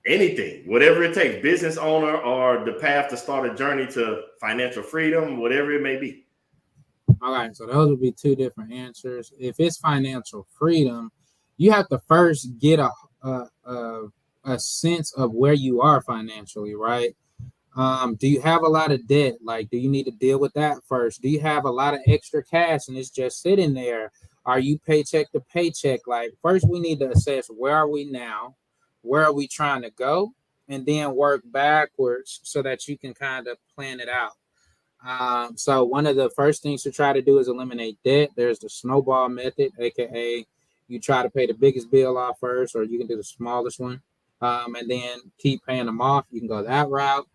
Anything, whatever it takes, business owner or the path to start a journey to financial freedom, whatever it may be. All right, so those would be two different answers. If it's financial freedom, you have to first get a sense of where you are financially, right? Do you have a lot of debt? Like, do you need to deal with that first? Do you have a lot of extra cash and it's just sitting there? Are you paycheck to paycheck? Like, first we need to assess, where are we now? Where are we trying to go? And then work backwards so that you can kind of plan it out. So one of the first things to try to do is eliminate debt. There's the snowball method, aka you try to pay the biggest bill off first, or you can do the smallest one, and then keep paying them off. You can go that route.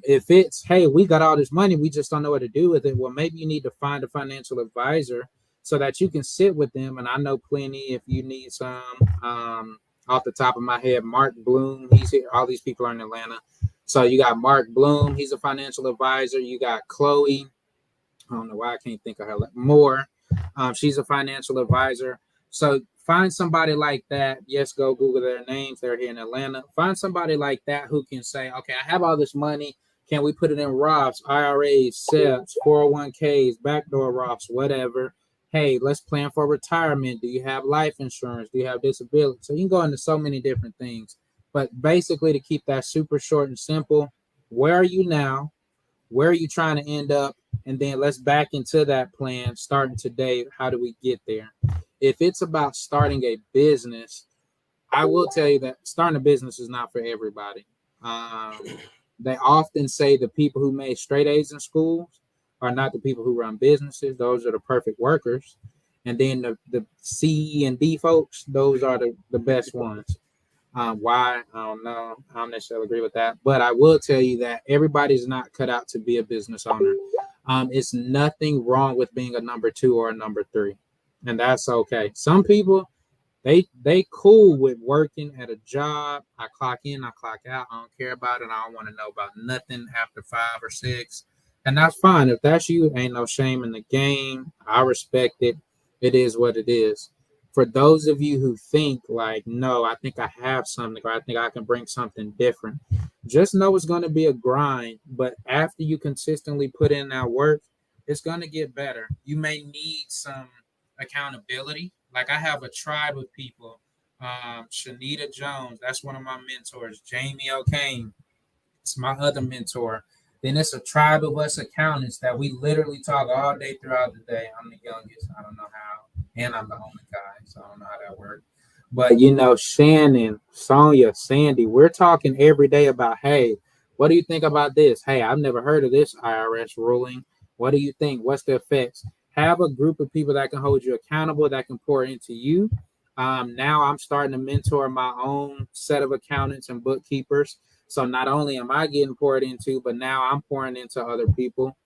If it's, hey, we got all this money, we just don't know what to do with it, well, maybe you need to find a financial advisor so that you can sit with them. And I know plenty, if you need some, off the top of my head. Mark Bloom, he's here. All these people are in Atlanta. So you got Mark Bloom, he's a financial advisor. You got Chloe. I don't know why I can't think of her more. She's a financial advisor. So find somebody like that. Yes, go Google their names. They're here in Atlanta. Find somebody like that who can say, okay, I have all this money. Can we put it in Roths, IRAs, SEPs, 401ks, backdoor Roths, whatever? Hey, let's plan for retirement. Do you have life insurance? Do you have disability? So you can go into so many different things. But basically, to keep that super short and simple, where are you now? Where are you trying to end up? And then let's back into that plan starting today. How do we get there? If it's about starting a business, I will tell you that starting a business is not for everybody. They often say the people who made straight A's in schools are not the people who run businesses. Those are the perfect workers. And then the C and D folks, those are the best ones. Why? I don't know. I don't necessarily agree with that. But I will tell you that everybody's not cut out to be a business owner. It's nothing wrong with being a number 2 or a number 3. And that's okay. Some people, they cool with working at a job. I clock in, I clock out. I don't care about it. I don't want to know about nothing after 5 or 6. And that's fine. If that's you, ain't no shame in the game. I respect it. It is what it is. For those of you who think like, no, I think I have something, or I think I can bring something different, just know it's going to be a grind. But after you consistently put in that work, it's going to get better. You may need some accountability. Like I have a tribe of people. Shanita Jones, that's one of my mentors. Jamie O'Kane, it's my other mentor. Then it's a tribe of us accountants that we literally talk all day throughout the day. I'm the youngest. I don't know how. And I'm the only guy, so I don't know how that works. But Shannon, Sonia, Sandy, we're talking every day about, hey, what do you think about this? Hey, I've never heard of this IRS ruling. What do you think? What's the effects? Have a group of people that can hold you accountable, that can pour into you. Now I'm starting to mentor my own set of accountants and bookkeepers. So not only am I getting poured into, but now I'm pouring into other people.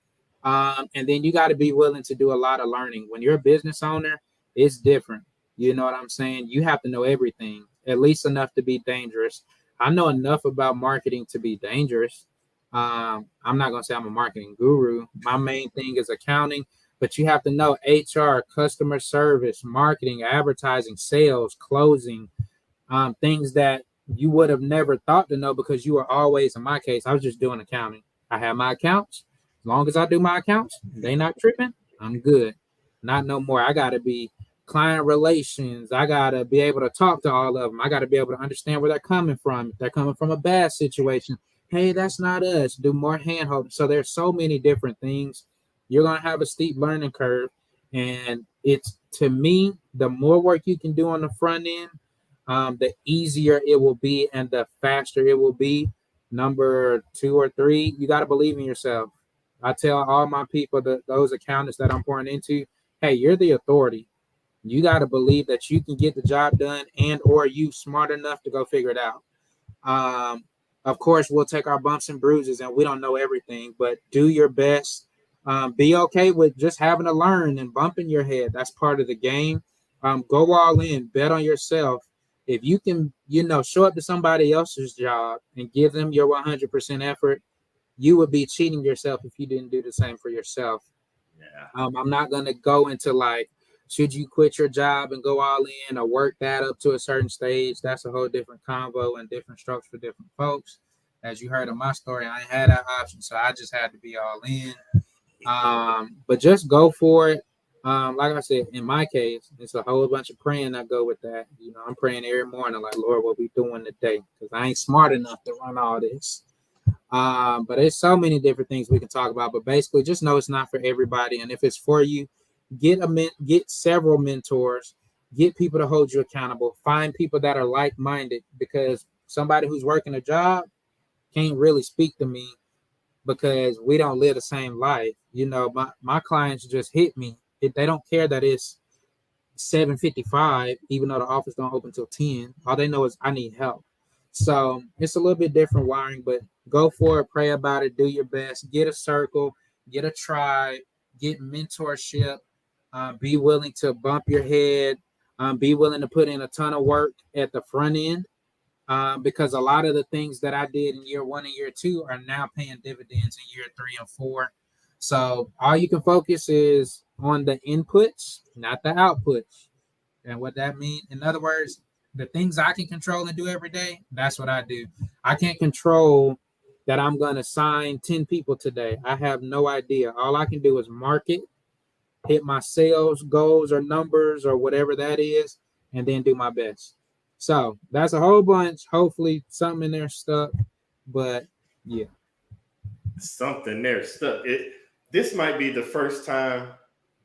And then you got to be willing to do a lot of learning. When you're a business owner, it's different. You know what I'm saying? You have to know everything, at least enough to be dangerous. I know enough about marketing to be dangerous. I'm not going to say I'm a marketing guru. My main thing is accounting, but you have to know HR, customer service, marketing, advertising, sales, closing, things that you would have never thought to know because you were always, in my case, I was just doing accounting. I have my accounts. As long as I do my accounts, they not tripping, I'm good. Not no more. I got to be client relations. I got to be able to talk to all of them. I got to be able to understand where they're coming from. If they're coming from a bad situation, hey, that's not us. Do more hand holding. So there's so many different things. You're going to have a steep learning curve. And it's, to me, the more work you can do on the front end, the easier it will be and the faster it will be. Number 2 or 3, you got to believe in yourself. I tell all my people, those accountants that I'm pouring into, hey, you're the authority. You got to believe that you can get the job done, and or you smart enough to go figure it out. Of course, we'll take our bumps and bruises, and we don't know everything, but do your best. Be okay with just having to learn and bumping your head. That's part of the game. Go all in, bet on yourself. If you can, show up to somebody else's job and give them your 100% effort, you would be cheating yourself if you didn't do the same for yourself. Yeah. I'm not going to go into like, should you quit your job and go all in or work that up to a certain stage? That's a whole different convo and different strokes for different folks. As you heard in my story, I ain't had that option, so I just had to be all in. But just go for it. Like I said, in my case, it's a whole bunch of praying that go with that. I'm praying every morning, like, Lord, what we doing today? Because I ain't smart enough to run all this. But there's so many different things we can talk about. But basically, just know it's not for everybody. And if it's for you, get several mentors, get people to hold you accountable, find people that are like-minded, because somebody who's working a job can't really speak to me because we don't live the same life. My clients just hit me. They don't care that it's 7:55, even though the office don't open till 10. All they know is I need help. So it's a little bit different wiring, but go for it, pray about it, do your best, get a circle, get a tribe, get mentorship, be willing to bump your head, Be willing to put in a ton of work at the front end, because a lot of the things that I did in year 1 and year 2 are now paying dividends in year 3 and 4. So all you can focus is on the inputs, not the outputs. And what that means, in other words, the things I can control and do every day, that's what I do. I can't control that I'm going to sign 10 people today. I have no idea. All I can do is market, hit my sales goals or numbers or whatever that is, and then do my best. So that's a whole bunch. Hopefully something in there stuck. But yeah. Something there stuck. This might be the first time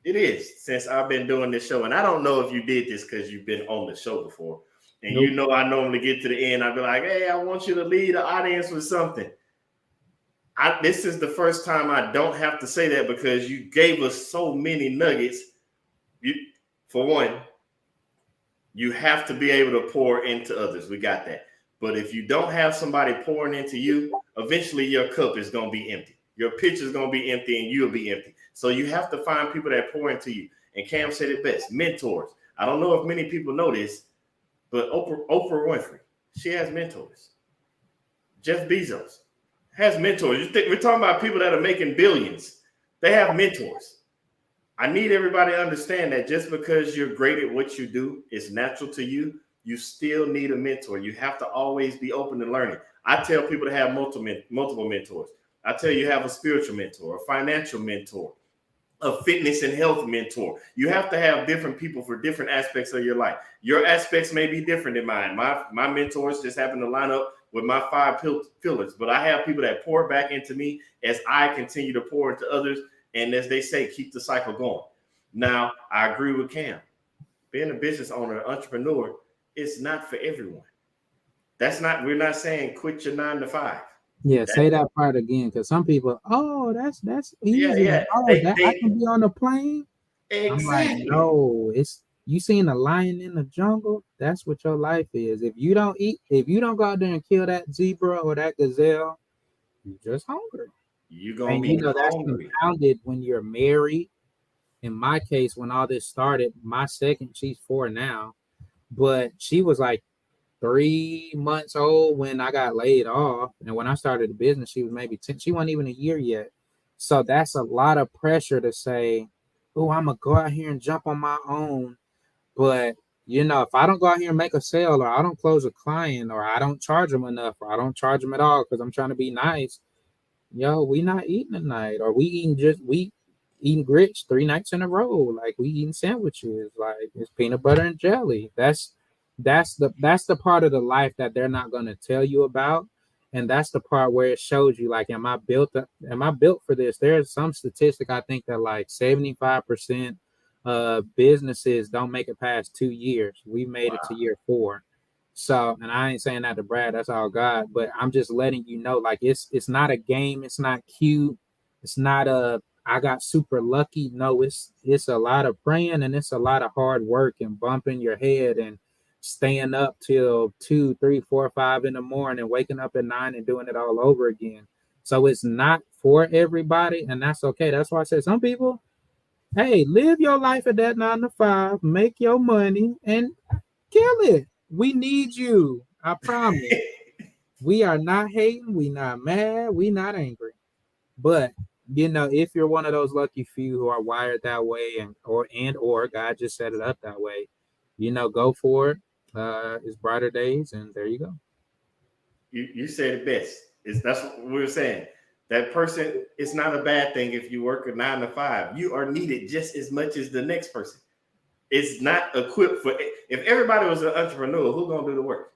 it is since I've been doing this show. And I don't know if you did this because you've been on the show before. And Nope. you know, I normally get to the end. I'd be like, hey, I want you to lead the audience with something. This is the first time I don't have to say that because you gave us so many nuggets. For one, you have to be able to pour into others. We got that. But if you don't have somebody pouring into you, eventually your cup is going to be empty. Your pitch is going to be empty and you'll be empty. So you have to find people that pour into you. And Cam said it best, mentors. I don't know if many people know this, but Oprah Winfrey, she has mentors. Jeff Bezos has mentors. We're talking about people that are making billions. They have mentors. I need everybody to understand that just because you're great at what you do, it's natural to you, you still need a mentor. You have to always be open to learning. I tell people to have multiple mentors. I tell you have a spiritual mentor, a financial mentor, a fitness and health mentor. You have to have different people for different aspects of your life. Your aspects may be different than mine. My mentors just happen to line up with my 5 pillars, but I have people that pour back into me as I continue to pour into others. And as they say, keep the cycle going. Now, I agree with Cam. Being a business owner, entrepreneur, it's not for everyone. We're not saying quit your 9 to 5. Yeah, say that part again, because some people, oh, that's easy. Yeah. Oh, I can be on the plane. I'm like, Exactly. no, it's you seen a lion in the jungle. That's what your life is. If you don't go out there and kill that zebra or that gazelle, you're just hungry. You're gonna And be that's hungry. compounded when you're married. In my case, when all this started, my second, she's 4 now, but she was like 3 months old when I got laid off. And when I started the business, she was maybe 10. She wasn't even a year yet. So that's a lot of pressure to say, oh, I'm going to go out here and jump on my own. But, if I don't go out here and make a sale, or I don't close a client, or I don't charge them enough, or I don't charge them at all because I'm trying to be nice, we not eating tonight, or we eating grits 3 nights in a row. Like we eating sandwiches, like it's peanut butter and jelly. That's the part of the life that they're not going to tell you about. And that's the part where it shows you, like, am I built for this? There's some statistic, I think, that like 75% of businesses don't make it past 2 years. We made it to year 4. So, and I ain't saying that to brag, that's all God, but I'm just letting you know, like, it's not a game, it's not cute, it's not I got super lucky. No, it's a lot of praying, and it's a lot of hard work and bumping your head and staying up till 2, 3, 4, 5 in the morning, waking up at 9 and doing it all over again. So it's not for everybody, and that's okay. That's why I said some people, hey, live your life at that 9 to 5, make your money, and kill it. We need you. I promise. We are not hating. We not mad. We not angry. But if you're one of those lucky few who are wired that way, or God just set it up that way, go for it. It's brighter days, and there you go. You said it best. That's what we were saying. That person, it's not a bad thing if you work a 9 to 5. You are needed just as much as the next person. It's not equipped for. If everybody was an entrepreneur, who's gonna do the work?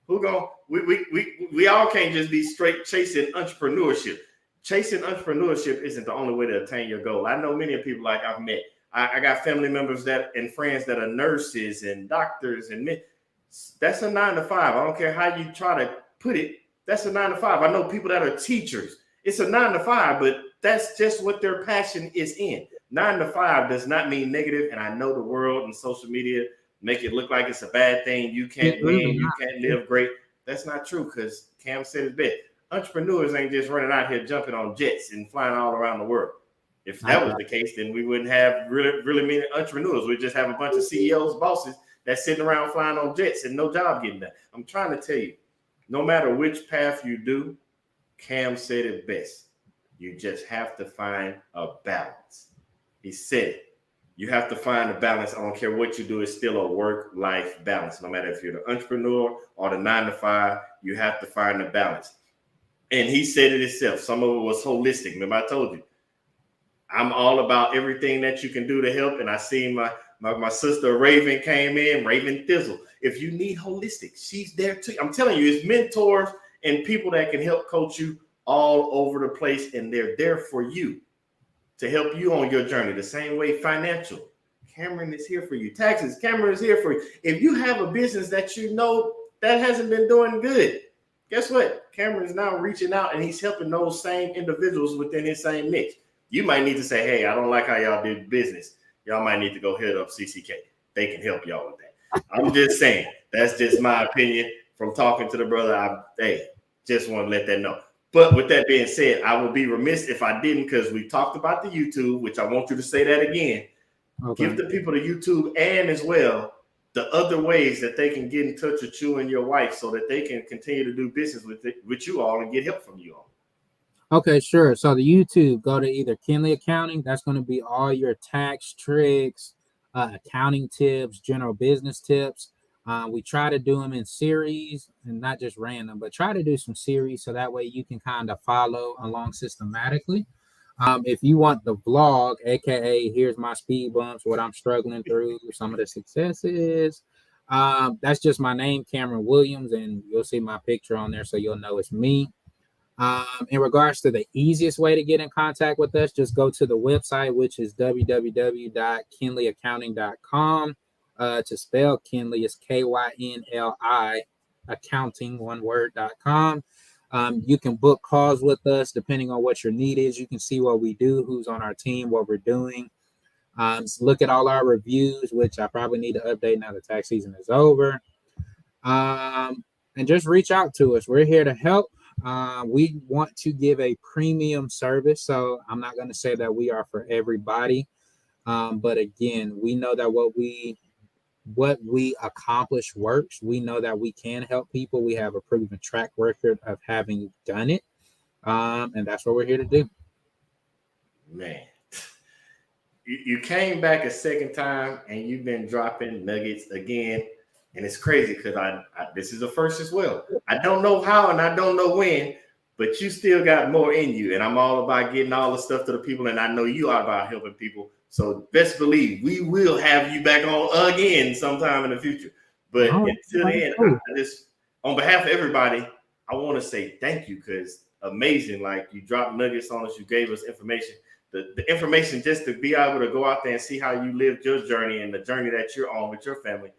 We all can't just be straight chasing entrepreneurship. Chasing entrepreneurship isn't the only way to attain your goal. I know many people like I've met. I got family members and friends that are nurses and doctors, and that's a 9 to 5. I don't care how you try to put it. That's a 9 to 5. I know people that are teachers. It's a 9 to 5, but that's just what their passion is in. 9 to 5 does not mean negative, and I know the world and social media make it look like it's a bad thing. You can't win, you can't live great. That's not true, because Cam said it best. Entrepreneurs ain't just running out here jumping on jets and flying all around the world. If that was the case, then we wouldn't have really many entrepreneurs. We'd just have a bunch of CEOs, bosses that's sitting around flying on jets and no job getting done. I'm trying to tell you, no matter which path you do, Cam said it best. You just have to find a balance. He said it. You have to find a balance. I don't care what you do. It's still a work-life balance. No matter if you're the entrepreneur or the 9-to-5, you have to find a balance. And he said it himself. Some of it was holistic. Remember, I told you, I'm all about everything that you can do to help. And I see my sister Raven came in, Raven Thizzle. If you need holistic, she's there too. I'm telling you, it's mentors and people that can help coach you all over the place. And they're there for you to help you on your journey. The same way financial. Cameron is here for you. Taxes, Cameron is here for you. If you have a business that you know that hasn't been doing good, guess what? Cameron is now reaching out and he's helping those same individuals within his same niche. You might need to say, hey, I don't like how y'all do business. Y'all might need to go hit up CCK. They can help y'all with that. I'm just saying, that's just my opinion from talking to the brother. Just want to let that know. But with that being said, I would be remiss if I didn't, because we talked about the YouTube, which I want you to say that again. Okay. Give the people the YouTube and as well the other ways that they can get in touch with you and your wife so that they can continue to do business with you all and get help from you all. Okay, sure. So the YouTube, go to either Kinley Accounting. That's going to be all your tax tricks, accounting tips, general business tips. We try to do them in series and not just random, but try to do some series so that way you can kind of follow along systematically. If you want the vlog, aka here's my speed bumps, what I'm struggling through, some of the successes, that's just my name, Cameron Williams, and you'll see my picture on there so you'll know it's me. In regards to the easiest way to get in contact with us, just go to the website, which is www.kinleyaccounting.com. To spell Kinley is KYNLI accounting, one word.com. You can book calls with us depending on what your need is. You can see what we do, who's on our team, what we're doing. Look at all our reviews, which I probably need to update now the tax season is over. And just reach out to us. We're here to help. We want to give a premium service, so I'm not going to say that we are for everybody. But again, we know that what we accomplish works. We know that we can help people. We have a proven track record of having done it. And that's what we're here to do. Man, you came back a second time and you've been dropping nuggets again. And it's crazy because I this is a first as well. I don't know how and I don't know when, but you still got more in you. And I'm all about getting all the stuff to the people. And I know you are about helping people. So best believe we will have you back on again sometime in the future. But until then, I just, on behalf of everybody, I want to say thank you, because amazing. Like, you dropped nuggets on us. You gave us information. The information just to be able to go out there and see how you lived your journey and the journey that you're on with your family.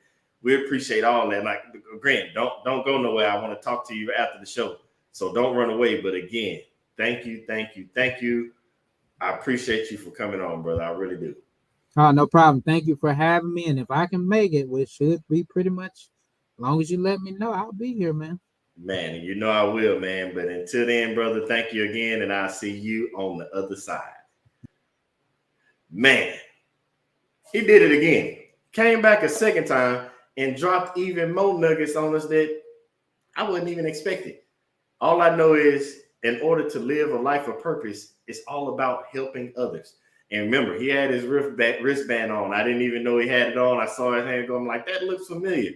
We appreciate all that. Like, Grant, don't go nowhere. I want to talk to you after the show. So don't run away. But again, thank you. I appreciate you for coming on, brother. I really do. No problem. Thank you for having me. And if I can make it, which should be pretty much, as long as you let me know, I'll be here, man. Man, you know I will, man. But until then, brother, thank you again. And I'll see you on the other side. Man, he did it again. Came back a second time and dropped even more nuggets on us that I wouldn't even expect it. All I know is, in order to live a life of purpose, it's all about helping others. And remember, he had his wristband on. I didn't even know he had it on. I saw his hand going like, that looks familiar.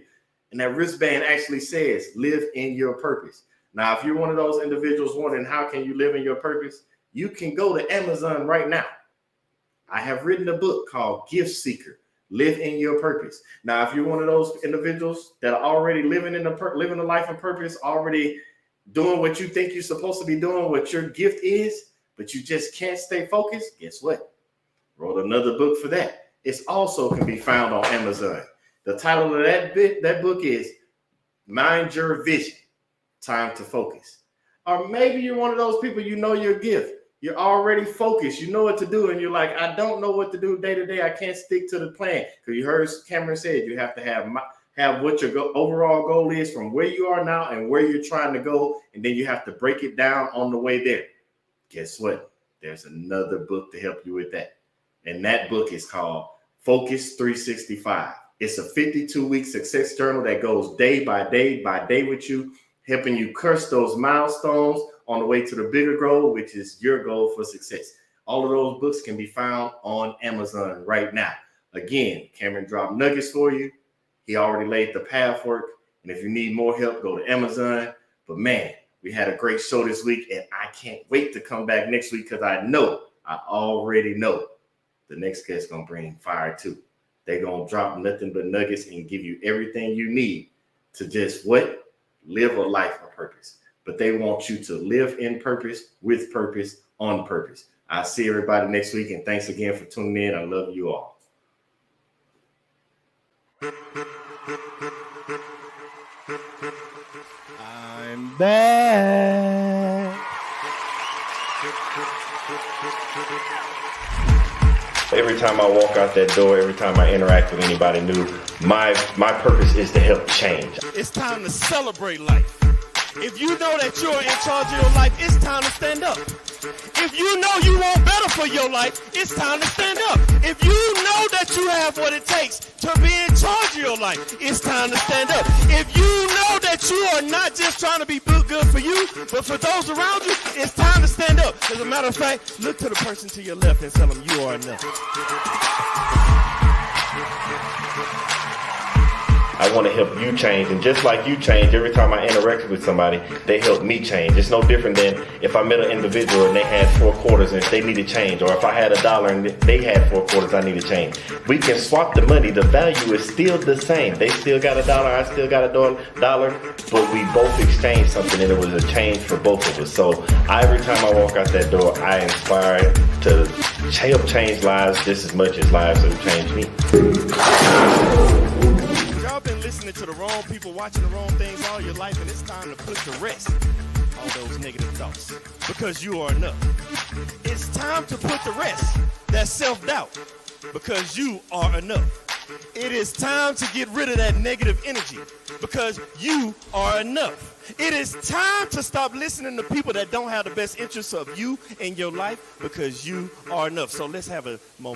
And that wristband actually says, live in your purpose. Now, if you're one of those individuals wondering how can you live in your purpose, you can go to Amazon right now. I have written a book called Gift Seeker, Live in Your Purpose. Now, if you're one of those individuals that are already living a life of purpose, already doing what you think you're supposed to be doing, what your gift is, but you just can't stay focused, guess what? Wrote another book for that. It also can be found on Amazon. The title of that book is Mind Your Vision, Time to Focus. Or maybe you're one of those people, you know your gift. You're already focused. You know what to do. And you're like, I don't know what to do day to day. I can't stick to the plan. Because you heard Cameron said you have to have what your overall goal is from where you are now and where you're trying to go. And then you have to break it down on the way there. Guess what? there's another book to help you with that. And that book is called Focus 365. It's a 52-week success journal that goes day by day with you, helping you crush those milestones on the way to the bigger goal, which is your goal for success. All of those books can be found on Amazon right now. Again, Cameron dropped nuggets for you. He already laid the path work. And if you need more help, go to Amazon. But man, we had a great show this week, and I can't wait to come back next week because I already know the next guest gonna bring fire too. They're gonna drop nothing but nuggets and give you everything you need to just what? Live a life of purpose. But they want you to live in purpose, with purpose, on purpose. I'll see everybody next week, and thanks again for tuning in. I love you all. I'm back. Every time I walk out that door, every time I interact with anybody new, my purpose is to help change. It's time to celebrate life. If you know that you're in charge of your life, it's time to stand up. If you know you want better for your life, it's time to stand up. If you know that you have what it takes to be in charge of your life, it's time to stand up. If you know that you are not just trying to be good for you, but for those around you, it's time to stand up. As a matter of fact, look to the person to your left and tell them you are enough. I want to help you change, and just like you change, every time I interact with somebody, they help me change. It's no different than if I met an individual and they had 4 quarters and they needed change, or if I had $1 and they had 4 quarters, I need to change. We can swap the money. The value is still the same. They still got $1, I still got $1, but we both exchanged something, and it was a change for both of us. So every time I walk out that door, I inspire to help change lives just as much as lives have changed me. Y'all been listening to the wrong people, watching the wrong things all your life, and it's time to put to rest all those negative thoughts, because you are enough. It's time to put to rest that self-doubt, because you are enough. It is time to get rid of that negative energy, because you are enough. It is time to stop listening to people that don't have the best interests of you and your life, because you are enough. So let's have a moment.